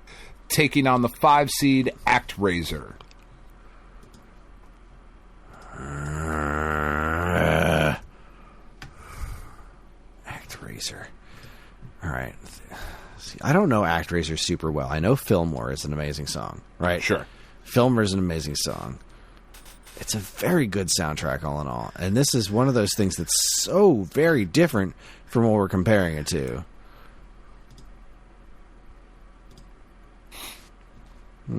taking on the 5 seed ActRaiser. ActRaiser. All right. See, I don't know ActRaiser super well. I know Fillmore is an amazing song, right? Sure. Fillmore is an amazing song. It's a very good soundtrack, all in all. And this is one of those things that's so very different from what we're comparing it to. All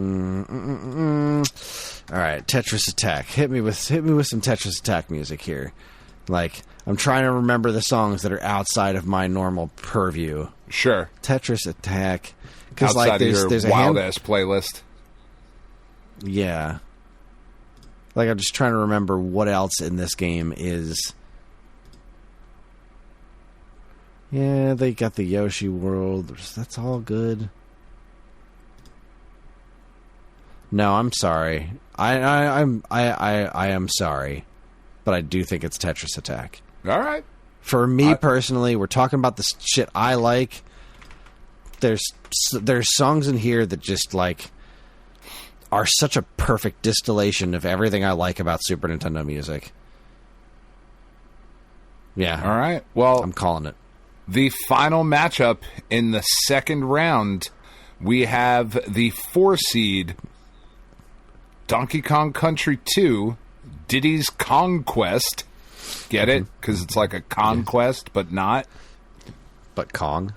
right, Tetris Attack. Hit me with some Tetris Attack music here. Like, I'm trying to remember the songs that are outside of my normal purview. Sure. Tetris Attack. Outside of your wild-ass playlist. Yeah. Like, I'm just trying to remember what else in this game is... Yeah, they got the Yoshi World. That's all good. No, I'm sorry. I am sorry. But I do think it's Tetris Attack. All right. For me personally, we're talking about the shit I like. There's songs in here that just, like... are such a perfect distillation of everything I like about Super Nintendo music. Yeah. All right. Well, I'm calling it. The final matchup in the second round, we have the 4 seed Donkey Kong Country 2, Diddy's Conquest. Get it? Because it's like a conquest, but not. But Kong.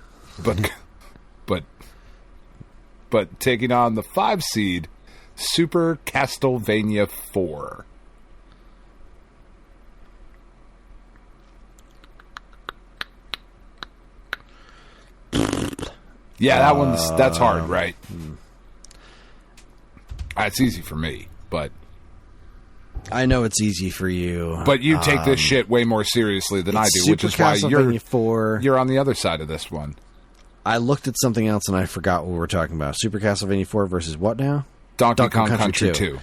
But taking on the 5 seed Super Castlevania 4. Yeah, that's hard, right? It's easy for me, but I know it's easy for you. But you take this shit way more seriously than I do, Super which is why Castlevania you're on the other side of this one. I looked at something else and I forgot what we were talking about. Super Castlevania 4 versus what now? Donkey Kong Country 2.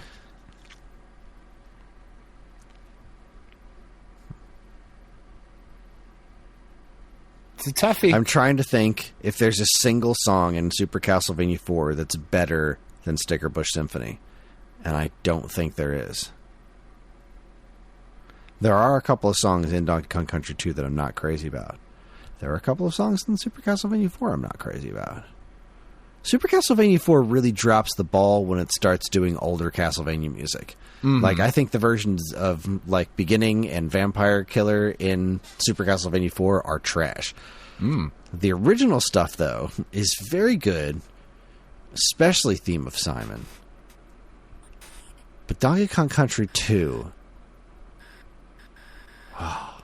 It's a toughie. I'm trying to think if there's a single song in Super Castlevania 4 that's better than Sticker Bush Symphony. And I don't think there is. There are a couple of songs in Donkey Kong Country 2 that I'm not crazy about. There are a couple of songs in Super Castlevania 4 I'm not crazy about. Super Castlevania 4 really drops the ball when it starts doing older Castlevania music. Mm-hmm. Like, I think the versions of, like, Beginning and Vampire Killer in Super Castlevania 4 are trash. The original stuff, though, is very good. especially Theme of Simon. But Donkey Kong Country 2... Oh.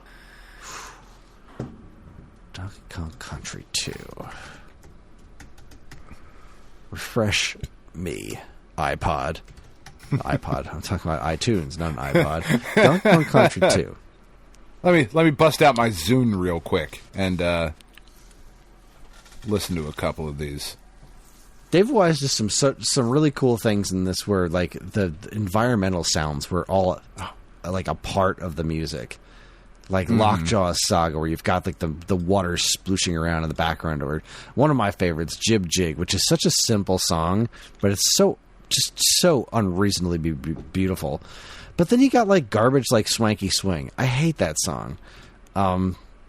Donkey Kong Country 2. Refresh me, iPod. iPod. I'm talking about iTunes, not an iPod. Donkey Kong Country 2. Let me bust out my Zune real quick and listen to a couple of these. David Wise does some really cool things in this, where like the environmental sounds were all like a part of the music, like Lockjaw's Saga, where you've got like the water splooshing around in the background, or one of my favorites, Jib Jig, which is such a simple song, but it's so unreasonably beautiful. But then you got like garbage like Swanky Swing. I hate that song.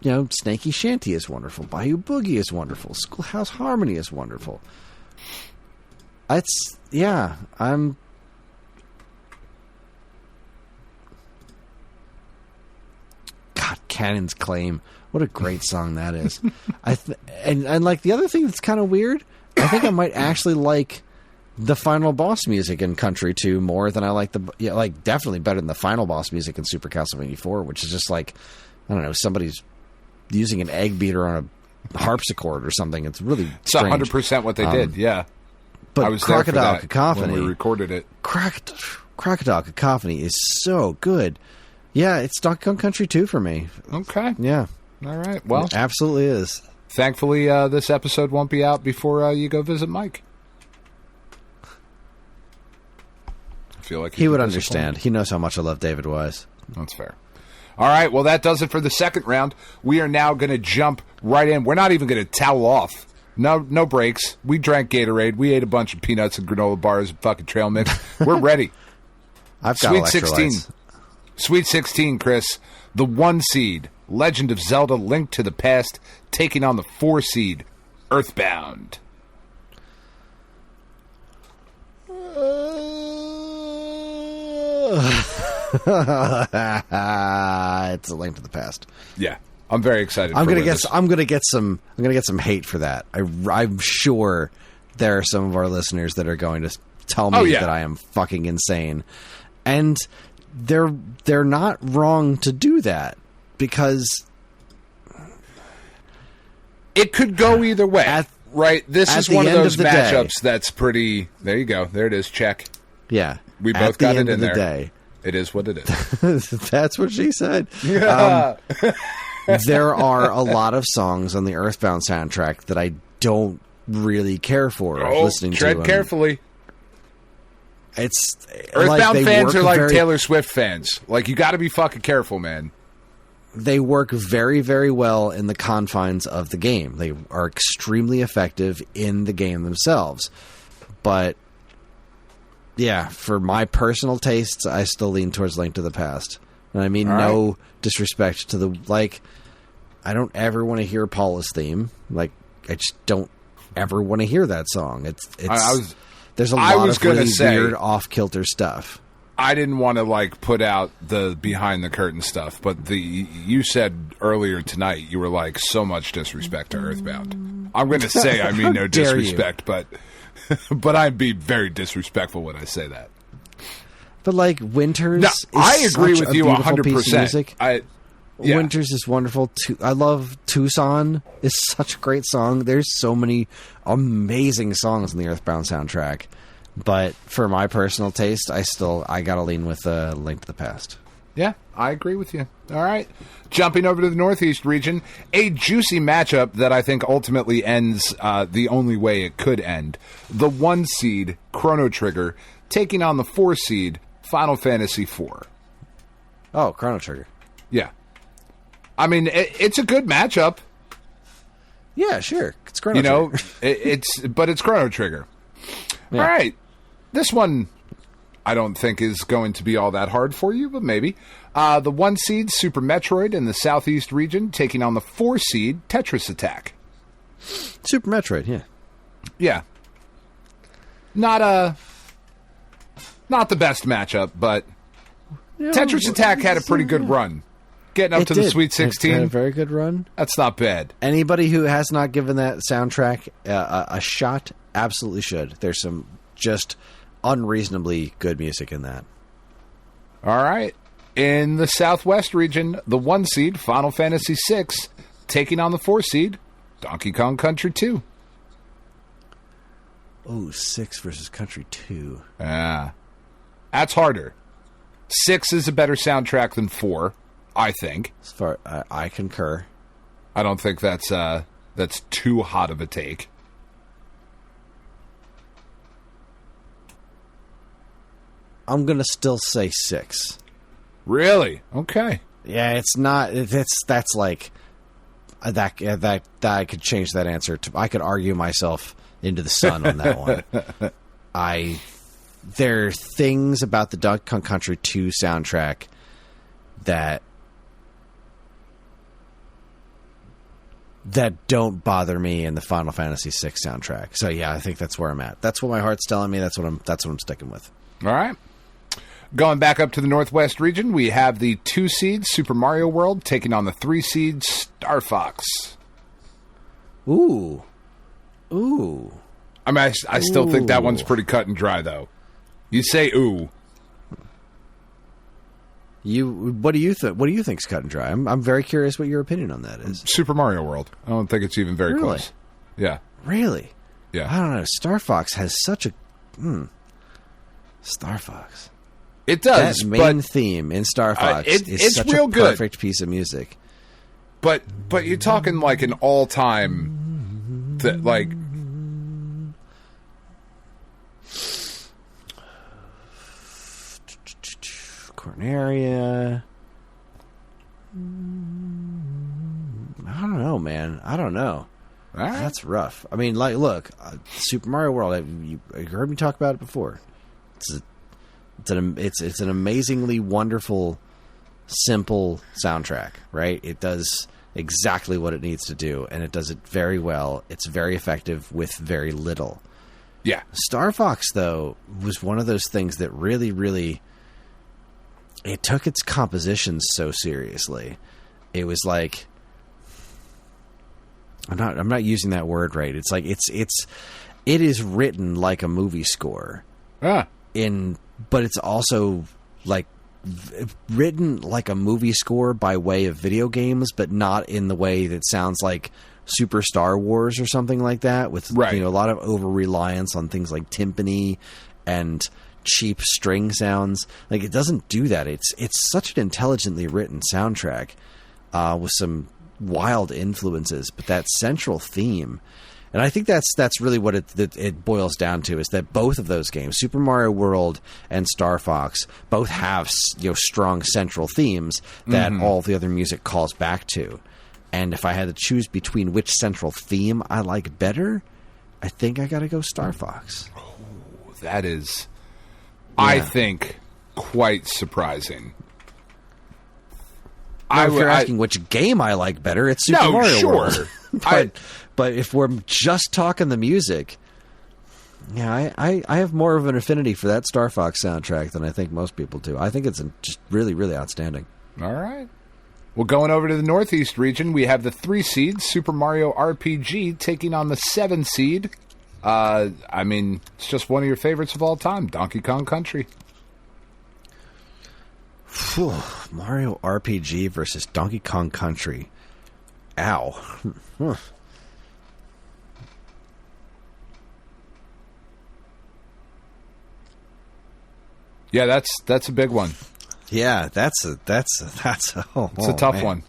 Snaky Shanty is wonderful. Bayou Boogie is wonderful. Schoolhouse Harmony is wonderful. I'm... God, Cannon's Claim. What a great song that is. And like the other thing that's kind of weird, I think I might actually like the final boss music in Country 2 more than I like definitely better than the final boss music in Super Castlevania 4, which is just like, I don't know, somebody's using an egg beater on a harpsichord or something. It's really strange. It's 100% what they did, yeah. But I was Crocodile there for that Cacophony, when we recorded it. Crocodile Cacophony is so good. Yeah, it's Donkey Kong Country 2 for me. Okay. Yeah. All right. Well, it absolutely is. Thankfully, this episode won't be out before you go visit Mike. I feel like he would understand. He knows how much I love David Wise. That's fair. All right. Well, that does it for the second round. We are now going to jump right in. We're not even going to towel off. No breaks. We drank Gatorade. We ate a bunch of peanuts and granola bars and fucking trail mix. We're ready. I've got Sweet 16. Sweet 16, Kris. The 1 seed, Legend of Zelda: Link to the Past, taking on the 4 seed, Earthbound. It's a Link to the Past. Yeah. I'm very excited. I'm gonna get some hate for that. I'm sure there are some of our listeners that are going to tell me that I am fucking insane, and they're not wrong to do that, because it could go either way. Right? This is one of those matchups that's pretty. There you go. There it is. Check. Yeah, we both got it in there. Day, it is what it is. That's what she said. There are a lot of songs on the Earthbound soundtrack that I don't really care for listening to. Tread carefully. It's Earthbound fans are like Taylor Swift fans. Like, you got to be fucking careful, man. They work very, very well in the confines of the game. They are extremely effective in the game themselves. But yeah, for my personal tastes, I still lean towards Link to the Past. And I mean, no disrespect to I don't ever want to hear Paula's theme. Like, I just don't ever want to hear that song. There's a lot of really weird off-kilter stuff. I didn't want to like put out the behind the curtain stuff, but you said earlier tonight you were like, so much disrespect to Earthbound. I'm going to say I mean no disrespect, but I'm being very disrespectful when I say that. But like Winters, I agree with you 100%. Winters is wonderful. I love Tucson. It's such a great song. There's so many amazing songs in the Earthbound soundtrack. But for my personal taste, I gotta lean with Link to the Past. Yeah, I agree with you. All right. Jumping over to the Northeast region, a juicy matchup that I think ultimately ends the only way it could end. The 1 seed, Chrono Trigger, taking on the 4 seed, Final Fantasy IV. Oh, Chrono Trigger. Yeah. I mean, it's a good matchup. Yeah, sure. It's Chrono Trigger. It's Chrono Trigger. Yeah. All right. This one, I don't think is going to be all that hard for you, but maybe. The 1 seed, Super Metroid in the Southeast region, taking on the 4 seed, Tetris Attack. Super Metroid, yeah. Yeah. Not the best matchup, but Tetris Attack had a pretty good run. Getting up to the Sweet It had 16. a very good run. That's not bad. Anybody who has not given that soundtrack a shot absolutely should. There's some just unreasonably good music in that. All right. In the Southwest region, the 1 seed, Final Fantasy VI, taking on the 4 seed, Donkey Kong Country 2. Oh, 6 versus Country 2. Yeah. That's harder. 6 is a better soundtrack than 4, I think. As far I concur. I don't think that's too hot of a take. I'm going to still say 6. Really? Okay. Yeah, it's not. That's like that. I could change that answer to. I could argue myself into the sun on that one. There are things about the Donkey Kong Country 2 soundtrack that don't bother me in the Final Fantasy VI soundtrack. So yeah, I think that's where I'm at. That's what my heart's telling me. That's what I'm sticking with. All right. Going back up to the Northwest region, we have the 2 seed Super Mario World taking on the 3 seed Star Fox. Ooh. I mean, I still think that one's pretty cut and dry, though. You say ooh. What do you think? What do you think's cut and dry? I'm very curious what your opinion on that is. Super Mario World. I don't think it's even very close. Yeah. Really? Yeah. I don't know. Star Fox has such a Star Fox. It does. That main theme in Star Fox is such real a good. perfect piece of music. But you're talking like an all-time like Corneria. I don't know, man. I don't know. Right. That's rough. I mean, like, look, Super Mario World. You heard me talk about it before. It's an amazingly wonderful, simple soundtrack. Right? It does exactly what it needs to do, and it does it very well. It's very effective with very little. Yeah. Star Fox, though, was one of those things that really, really. It took its composition so seriously. It was like, I'm not using that word right. It's like it is written like a movie score. But it's also like written like a movie score by way of video games, but not in the way that sounds like Super Star Wars or something like that, with a lot of over reliance on things like timpani and cheap string sounds. Like, it doesn't do that. It's such an intelligently written soundtrack with some wild influences, but that central theme, and I think that's really what it boils down to, is that both of those games, Super Mario World and Star Fox, both have strong central themes that all the other music calls back to. And if I had to choose between which central theme I like better, I think I got to go Star Fox. Oh, that is, I think, quite surprising. Now, if you're asking which game I like better, it's Super Mario World. But if we're just talking the music, yeah, I have more of an affinity for that Star Fox soundtrack than I think most people do. I think it's just really, really outstanding. All right. Well, going over to the Northeast region, we have the 3 seed Super Mario RPG taking on the 7 seed. I mean, it's just one of your favorites of all time, Donkey Kong Country. Mario RPG versus Donkey Kong Country. Ow. Yeah, that's a big one. Yeah, it's a tough one.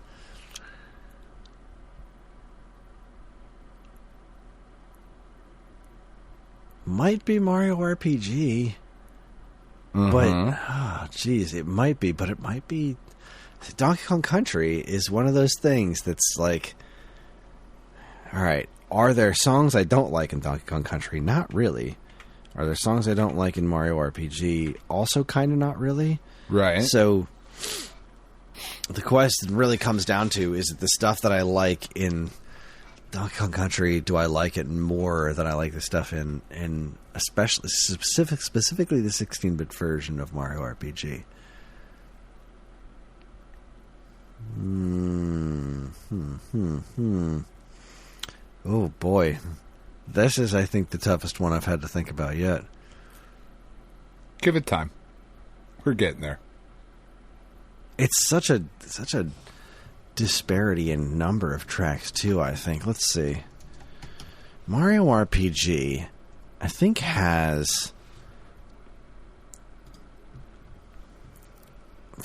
Might be Mario RPG. But, geez, it might be. But it might be... Donkey Kong Country is one of those things that's like... All right, are there songs I don't like in Donkey Kong Country? Not really. Are there songs I don't like in Mario RPG? Also kind of not really. Right. So the question really comes down to, is it the stuff that I like in Donkey Kong Country, do I like it more than I like the stuff in especially specifically the 16-bit version of Mario RPG? Oh, boy. This is, I think, the toughest one I've had to think about yet. Give it time. We're getting there. It's such a disparity in number of tracks, too, I think. Let's see. Mario RPG, I think, has...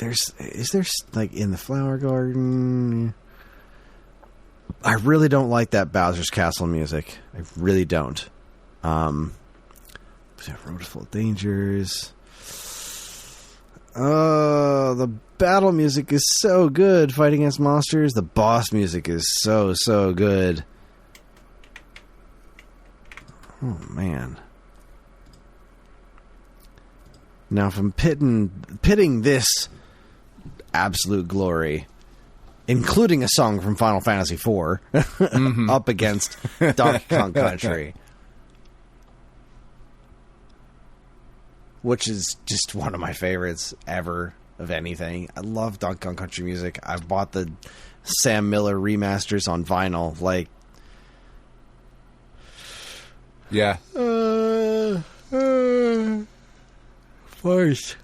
Is there, like, In the Flower Garden? I really don't like that Bowser's Castle music. I really don't. Road Full of Dangers. The battle music is so good. Fighting against monsters. The boss music is so good. Oh, man. Now, if I'm pitting this absolute glory, including a song from Final Fantasy IV, up against Donkey Kong Country, which is just one of my favorites ever of anything. I love Donkey Kong Country music. I've bought the Sam Miller remasters on vinyl. Like, yeah. First,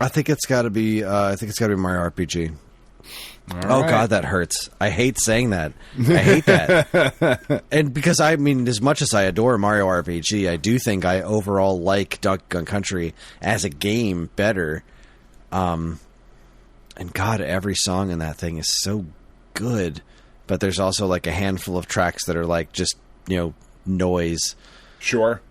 I think it's got to be. Mario RPG. All oh right. God, that hurts. I hate saying that. I hate that. And because I mean, as much as I adore Mario RPG, I do think I overall like Donkey Kong Country as a game better. And God, every song in that thing is so good. But there's also like a handful of tracks that are like just, noise. Sure.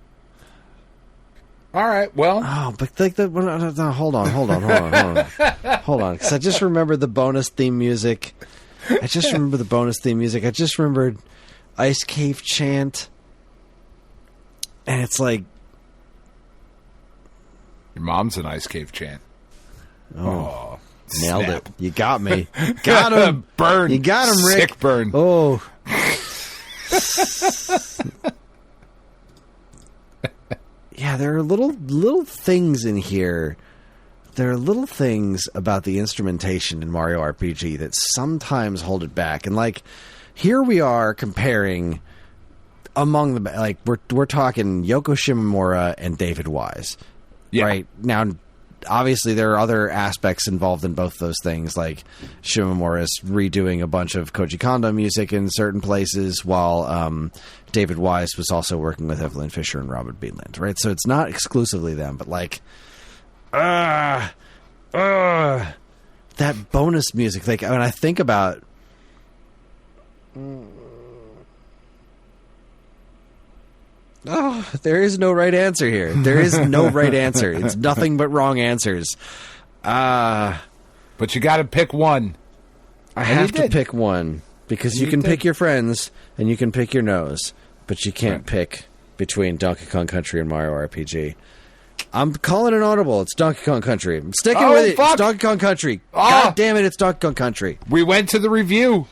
All right, well. Oh, but like hold on. Because I just remembered the bonus theme music. I just remembered Ice Cave Chant. And it's like... Your mom's an Ice Cave Chant. Oh, nailed snap. it. You got me. Got him. Burn. You got him, Rick. Sick burn. Oh. Yeah, there are little things in here. There are little things about the instrumentation in Mario RPG that sometimes hold it back. And like, here we are comparing among the like we're talking Yoko Shimomura and David Wise, right? Now, obviously, there are other aspects involved in both those things, like Shimomura is redoing a bunch of Koji Kondo music in certain places, while David Wise was also working with Evelyn Fisher and Robert Beeland, right? So it's not exclusively them, but like, that bonus music, like when I think about... Oh, there is no right answer here. There is no right answer. It's nothing but wrong answers. But you got to pick one. I have to pick one because you can pick your friends and you can pick your nose, but you can't pick between Donkey Kong Country and Mario RPG. I'm calling an audible. It's Donkey Kong Country. I'm sticking with it. It's Donkey Kong Country. God damn it, it's Donkey Kong Country. We went to the review.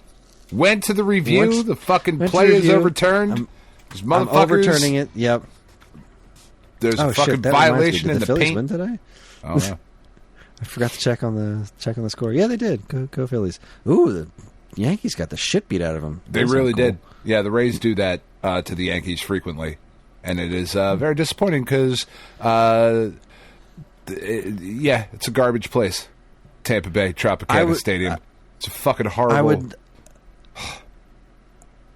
The fucking play is overturned. I'm overturning it. Yep. There's a fucking violation in the Phillies paint. win today? Oh, yeah. I forgot to check on the score. Yeah, they did. Go Phillies. Ooh, the Yankees got the shit beat out of them. They really did. Yeah, the Rays do that to the Yankees frequently, and it is very disappointing because, it's a garbage place. Tampa Bay Tropicana Stadium. It's a fucking horrible.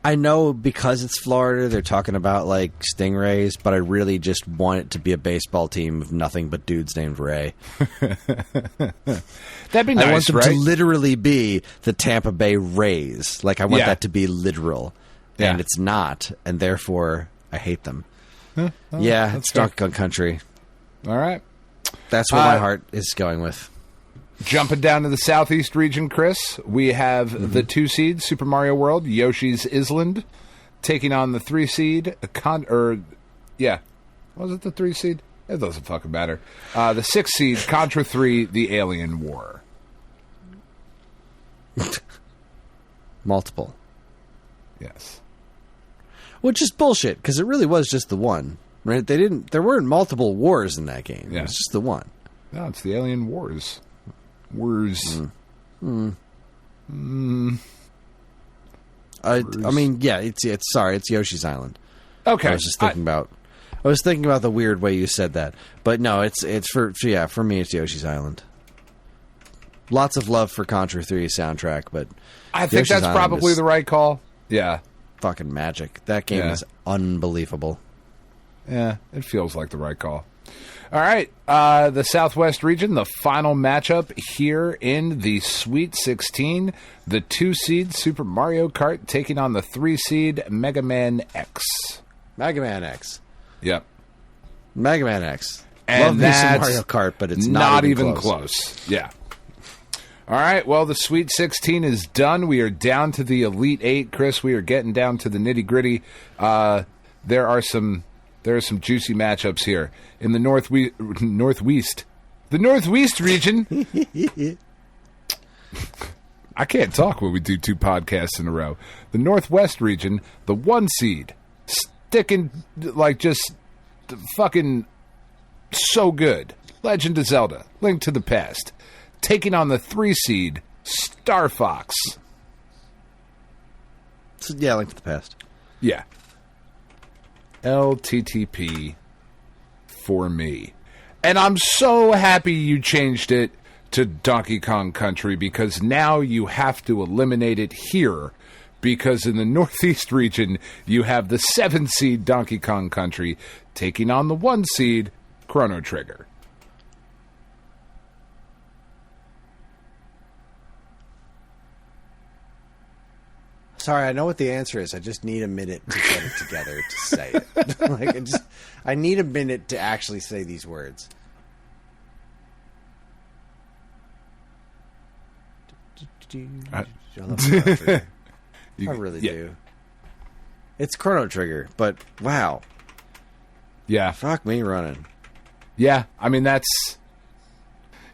I know because it's Florida, they're talking about like stingrays, but I really just want it to be a baseball team of nothing but dudes named Ray. That'd be nice, I want them right? to literally be the Tampa Bay Rays. Like, I want that to be literal. Yeah. And it's not, and therefore I hate them. That's it's Donkey Kong Country. All right. That's what my heart is going with. Jumping down to the southeast region, Chris, we have the 2 seed Super Mario World, Yoshi's Island, taking on the 3 seed. Was it the 3 seed? It doesn't fucking matter. The 6 seed Contra 3, The Alien War. Multiple. Yes. Which is bullshit, because it really was just the one, right? There weren't multiple wars in that game. Yeah. It was just the one. No, it's the Alien Wars. Wars. I mean, yeah, it's Yoshi's Island. Okay. I was just thinking about the weird way you said that. But no, it's for me it's Yoshi's Island. Lots of love for Contra 3's soundtrack, but I think Yoshi's that's Island probably is the right call. Yeah. fucking magic. That game is unbelievable. Yeah, it feels like the right call. All right, the Southwest region, the final matchup here in the Sweet 16, the 2-seed Super Mario Kart taking on the 3-seed Mega Man X. Mega Man X. Yep. Mega Man X. And love me some Mario Kart, but it's not even close. Yeah. All right, well, the Sweet 16 is done. We are down to the Elite 8. Chris, we are getting down to the nitty-gritty. There are some juicy matchups here. In the Northwest region. I can't talk when we do 2 podcasts in a row. The Northwest region, the 1-seed, sticking, like, just fucking so good. Legend of Zelda, Link to the Past. Taking on the 3-seed, Star Fox. Yeah, Link to the Past. Yeah. LTTP for me. And I'm so happy you changed it to Donkey Kong Country, because now you have to eliminate it here, because in the Northeast region you have the 7-seed Donkey Kong Country taking on the 1-seed Chrono Trigger. Sorry, I know what the answer is. I just need a minute to get it together to say it. I need a minute to actually say these words. I love Chrono Trigger. I really do. It's Chrono Trigger, but wow. Yeah. Fuck me running. Yeah, I mean, that's...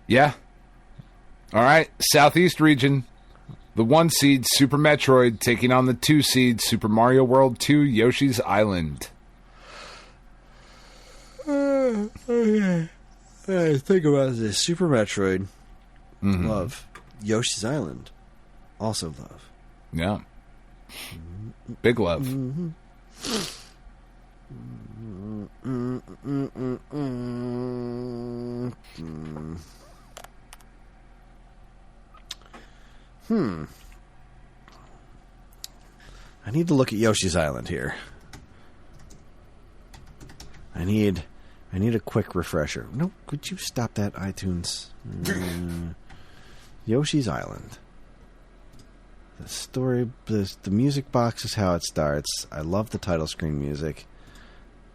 Yeah. All right, Southeast region. The 1-seed Super Metroid taking on the 2-seed Super Mario World 2 Yoshi's Island. Okay. Think about this. Super Metroid. Mm-hmm. Love. Yoshi's Island. Also love. Yeah. Big love. Mm-hmm. I need to look at Yoshi's Island here. I need a quick refresher. No, could you stop that, iTunes? Yoshi's Island. The story, the music box is how it starts. I love the title screen music.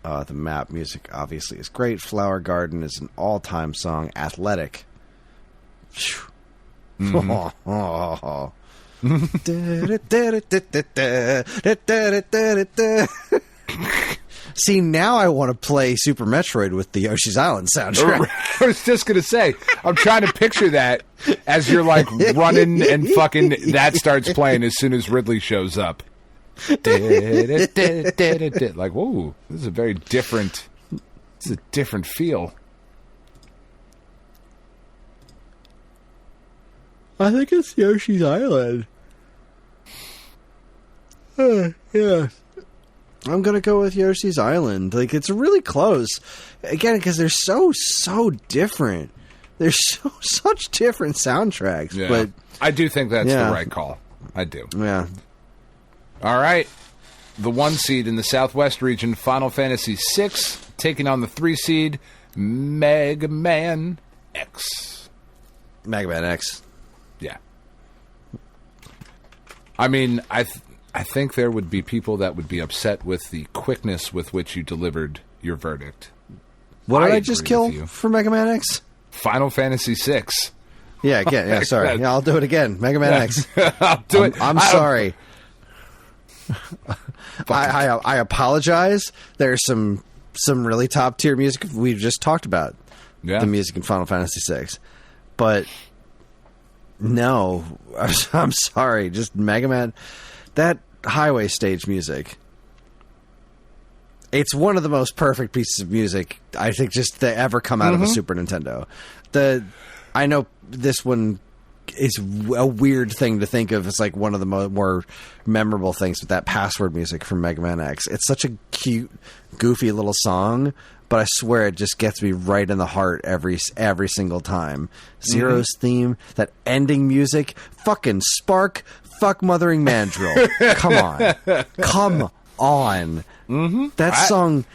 The map music obviously is great. Flower Garden is an all-time song. Athletic. Mm-hmm. See, now I want to play Super Metroid with the Yoshi's Island soundtrack. I was just going to say, I'm trying to picture that as you're like running and fucking that starts playing as soon as Ridley shows up. Like, whoa, this is a very different, this is a different feel. I think it's Yoshi's Island. Yeah. I'm going to go with Yoshi's Island. Like, it's really close. Again, because they're so different. They're such different soundtracks. Yeah. But I do think that's the right call. I do. Yeah. All right. The 1-seed in the Southwest region, Final Fantasy VI, taking on the 3-seed, Mega Man X. Mega Man X. Yeah. I mean, I think there would be people that would be upset with the quickness with which you delivered your verdict. What did I just kill for Mega Man X? Final Fantasy VI. Yeah, again. Yeah, sorry. Yeah, I'll do it again. Mega Man X. I'll do it. I'm sorry. I apologize. There's some really top tier music we've just talked about. Yeah. The music in Final Fantasy VI. But no, I'm sorry. Just Mega Man. That highway stage music. It's one of the most perfect pieces of music I think just to ever come out of a Super Nintendo. I know this one is a weird thing to think of. It's like one of the more memorable things with that password music from Mega Man X. It's such a cute, goofy little song, but I swear it just gets me right in the heart every single time. Zero's theme, that ending music, fucking Spark, fuck Mothering Mandrill. Come on. That song,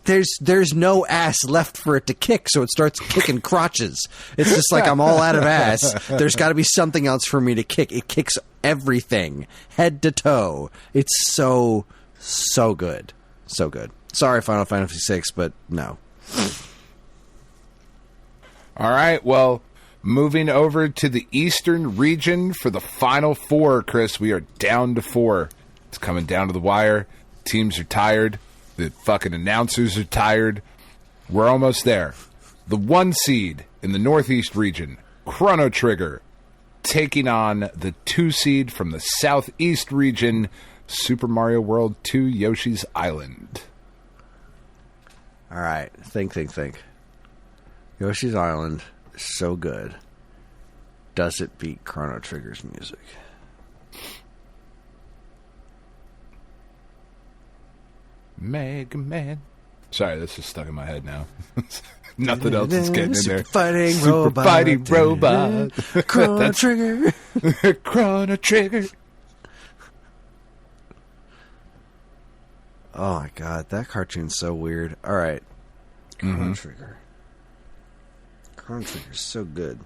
there's no ass left for it to kick, so it starts kicking crotches. It's just like, I'm all out of ass. There's got to be something else for me to kick. It kicks everything, head to toe. It's so good. So good. Sorry, Final Fantasy VI, but no. All right, well, moving over to the Eastern region for the Final Four, Chris. We are down to 4. It's coming down to the wire. Teams are tired. The fucking announcers are tired. We're almost there. The 1 seed in the Northeast region, Chrono Trigger, taking on the 2 seed from the Southeast region, Super Mario World 2 Yoshi's Island. All right, think. Yoshi's Island is so good. Does it beat Chrono Trigger's music? Mega Man. Sorry, this is stuck in my head now. Nothing else is getting in there. Super fighting robot. Chrono Trigger. Chrono Trigger. Oh my god, that cartoon's so weird. All right. Chrono Trigger. Chrono Trigger's so good.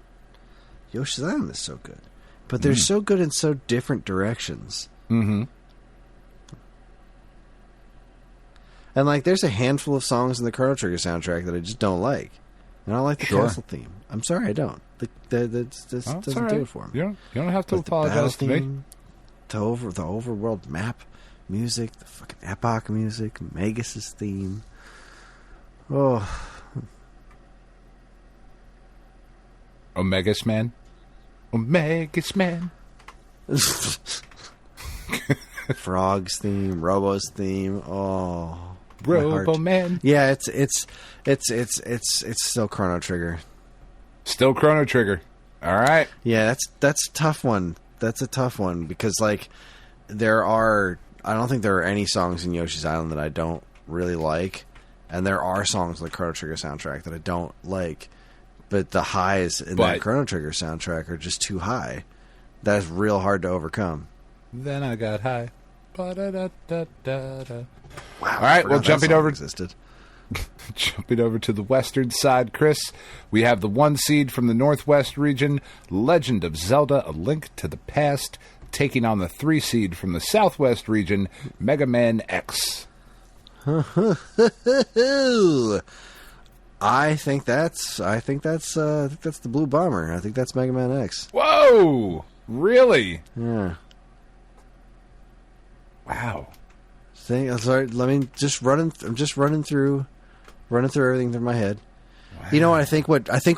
Yoshi's Island is so good. But they're so good in so different directions. Mm-hmm. And, like, there's a handful of songs in the Chrono Trigger soundtrack that I just don't like. And I don't like the castle theme. I'm sorry, I don't. That doesn't do it for me. You don't have to apologize to me. The overworld map music, the fucking Epoch music, Magus' theme. Oh. Omegas Man. Omegas Man. Frog's theme, Robo's theme. Oh. Robo Man. Yeah, it's still Chrono Trigger. Still Chrono Trigger. All right. Yeah, that's a tough one. That's a tough one because, like, I don't think there are any songs in Yoshi's Island that I don't really like, and there are songs in the Chrono Trigger soundtrack that I don't like, but the highs in that Chrono Trigger soundtrack are just too high. That is real hard to overcome. Then I got high. Ba-da-da-da-da-da. Wow. All right, well, jumping over to the western side, Chris, we have the 1 seed from the Northwest region, Legend of Zelda: A Link to the Past, taking on the 3 seed from the Southwest region, Mega Man X. I think that's the Blue Bomber. I think that's Mega Man X. Whoa! Really? Yeah. Wow. Sorry, let me just I'm just running through everything through my head. Wow. You know what? I think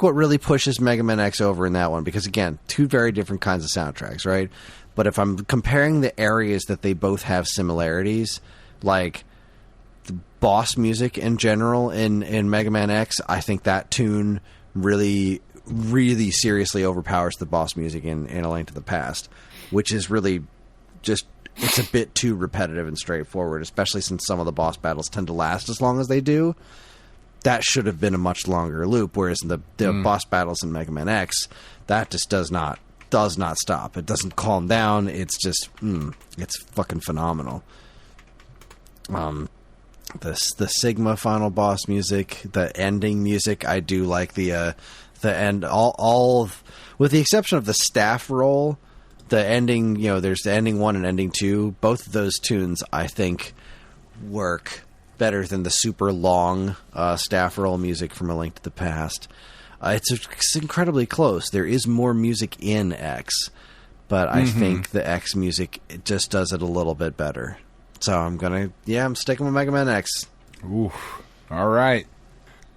what really pushes Mega Man X over in that one, because again, 2 very different kinds of soundtracks, right? But if I'm comparing the areas that they both have similarities, like the boss music in general in Mega Man X, I think that tune really, really seriously overpowers the boss music in A Link to the Past, which is really just, it's a bit too repetitive and straightforward, especially since some of the boss battles tend to last as long as they do. That should have been a much longer loop, whereas in the boss battles in Mega Man X, that just does not stop. It doesn't calm down. It's just, it's fucking phenomenal. The Sigma final boss music, the ending music, I do like the end. All with the exception of the staff roll. The ending, there's the ending 1 and ending 2. Both of those tunes, I think, work better than the super long staff roll music from A Link to the Past. It's incredibly close. There is more music in X, but I think the X music, it just does it a little bit better. So I'm sticking with Mega Man X. Oof. All right.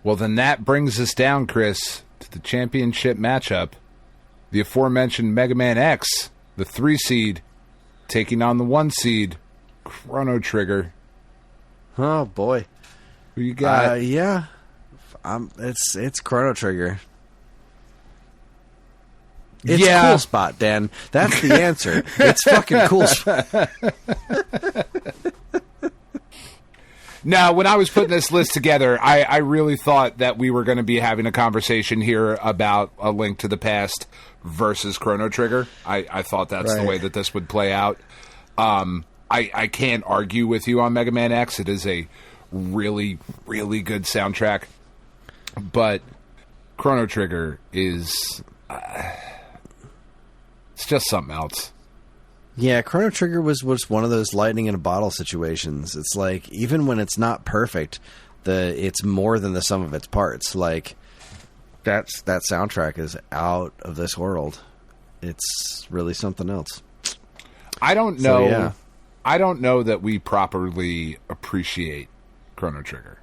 Well, then that brings us down, Chris, to the championship matchup. The aforementioned Mega Man X, the 3 seed, taking on the 1 seed, Chrono Trigger. Oh boy, who you got? It's Chrono Trigger. It's Cool Spot, Dan. That's the answer. It's fucking Cool Spot. Now, when I was putting this list together, I really thought that we were going to be having a conversation here about A Link to the Past versus Chrono Trigger. I thought that's the way that this would play out. I can't argue with you on Mega Man X. It is a really, really good soundtrack. But Chrono Trigger is... it's just something else. Yeah, Chrono Trigger was one of those lightning in a bottle situations. It's like, even when it's not perfect, it's more than the sum of its parts. Like, that soundtrack is out of this world. It's really something else. I don't know. So, yeah. I don't know that we properly appreciate Chrono Trigger.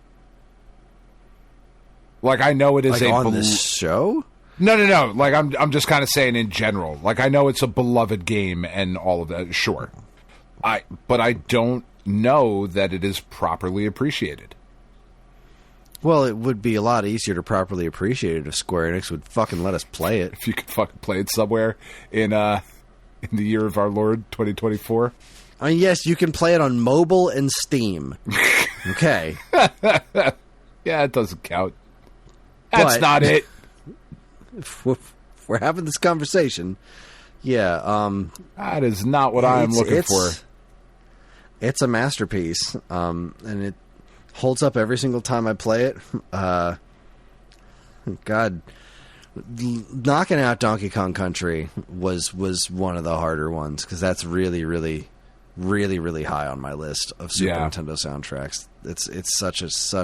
Like, I know it is like on this show? No. Like, I'm just kind of saying in general. Like, I know it's a beloved game and all of that. Sure, but I don't know that it is properly appreciated. Well, it would be a lot easier to properly appreciate it if Square Enix would fucking let us play it. If you could fucking play it somewhere in the year of our Lord 2024. Yes, you can play it on mobile and Steam. Okay. Yeah, it doesn't count. That's not it. If we're having this conversation, that is not what I am looking for. It's a masterpiece, and it holds up every single time I play it. God, knocking out Donkey Kong Country was one of the harder ones, because that's really, really, really, really high on my list of Super Nintendo soundtracks. It's such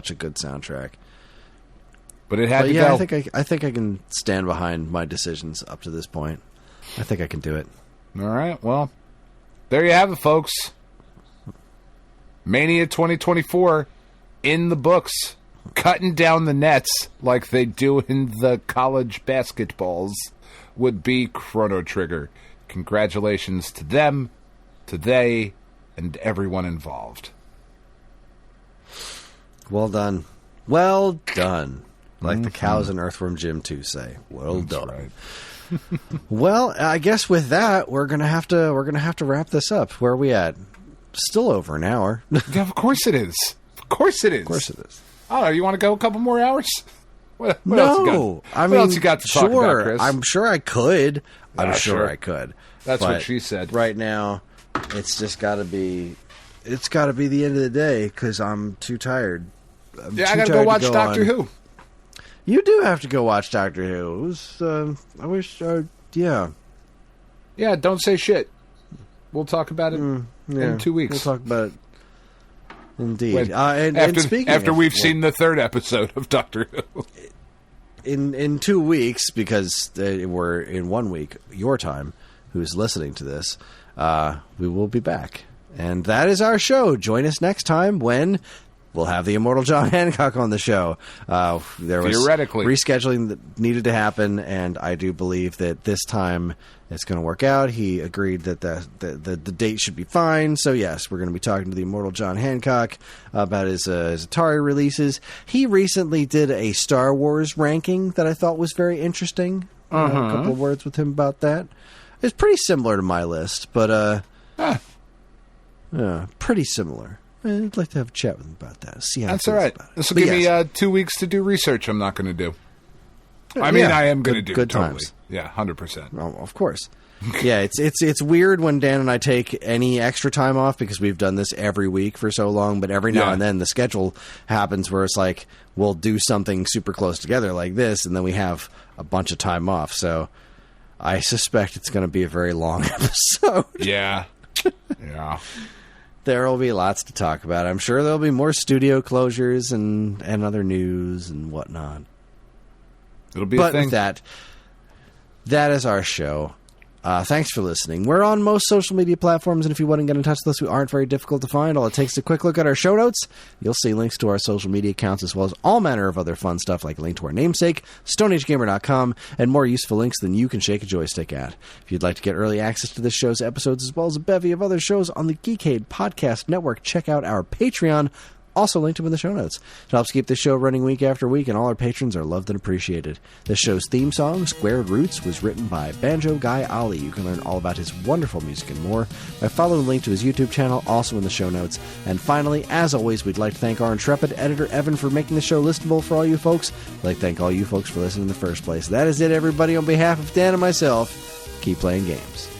a good soundtrack. But it had to go. I think I can stand behind my decisions up to this point. I think I can do it. All right. Well, there you have it, folks. May-nia 2024 in the books, cutting down the nets like they do in the college basketballs would be Chrono Trigger. Congratulations to them, to they, and everyone involved. Well done. Well done. Like the cows in Earthworm Jim 2 say. Well done. Right. Well, I guess with that, we're gonna have to wrap this up. Where are we at? Still over an hour. Yeah, of course it is. Of course it is. Of course it is. I don't know. You want to go a couple more hours? What no, else you got? What else you got to talk about, Chris? I'm sure I could. I'm sure I could. That's what she said. Right now, it's just got to be. It's got to be the end of the day because I'm too tired. I got to go watch Doctor Who. You do have to go watch Doctor Who. It was, I wish, yeah. Yeah, don't say shit. We'll talk about it in 2 weeks. We'll talk about it. Indeed. After we've seen the third episode of Doctor Who. In 2 weeks, because we're in 1 week, your time, who's listening to this, we will be back. And that is our show. Join us next time when... we'll have the immortal John Hancock on the show. There was rescheduling that needed to happen, and I do believe that this time it's going to work out. He agreed that the date should be fine. So, yes, we're going to be talking to the immortal John Hancock about his Atari releases. He recently did a Star Wars ranking that I thought was very interesting. A couple of words with him about that. It's pretty similar to my list, but pretty similar. I'd like to have a chat with him about that. See how that's all right. This will give me 2 weeks to do research I'm not going to do. I mean, I am going to do good totally. Times. Yeah, 100%. Oh, of course. Yeah, it's weird when Dan and I take any extra time off because we've done this every week for so long, but every now and then the schedule happens where it's like we'll do something super close together like this, and then we have a bunch of time off. So I suspect it's going to be a very long episode. Yeah. Yeah. There will be lots to talk about. I'm sure there'll be more studio closures and other news and whatnot. It'll be a thing. But that is our show. Thanks for listening. We're on most social media platforms, and if you want to get in touch with us, we aren't very difficult to find. All it takes is a quick look at our show notes. You'll see links to our social media accounts, as well as all manner of other fun stuff, like a link to our namesake, StoneAgeGamer.com, and more useful links than you can shake a joystick at. If you'd like to get early access to this show's episodes, as well as a bevy of other shows on the Geekade Podcast Network, check out our Patreon. also linked up in the show notes. It helps keep the show running week after week, and all our patrons are loved and appreciated. This show's theme song, Squared Roots, was written by Banjo Guy Ali. You can learn all about his wonderful music and more by following the link to his YouTube channel, also in the show notes. And finally, as always, we'd like to thank our intrepid editor, Evan, for making the show listenable for all you folks. I'd like to thank all you folks for listening in the first place. That is it, everybody. On behalf of Dan and myself, keep playing games.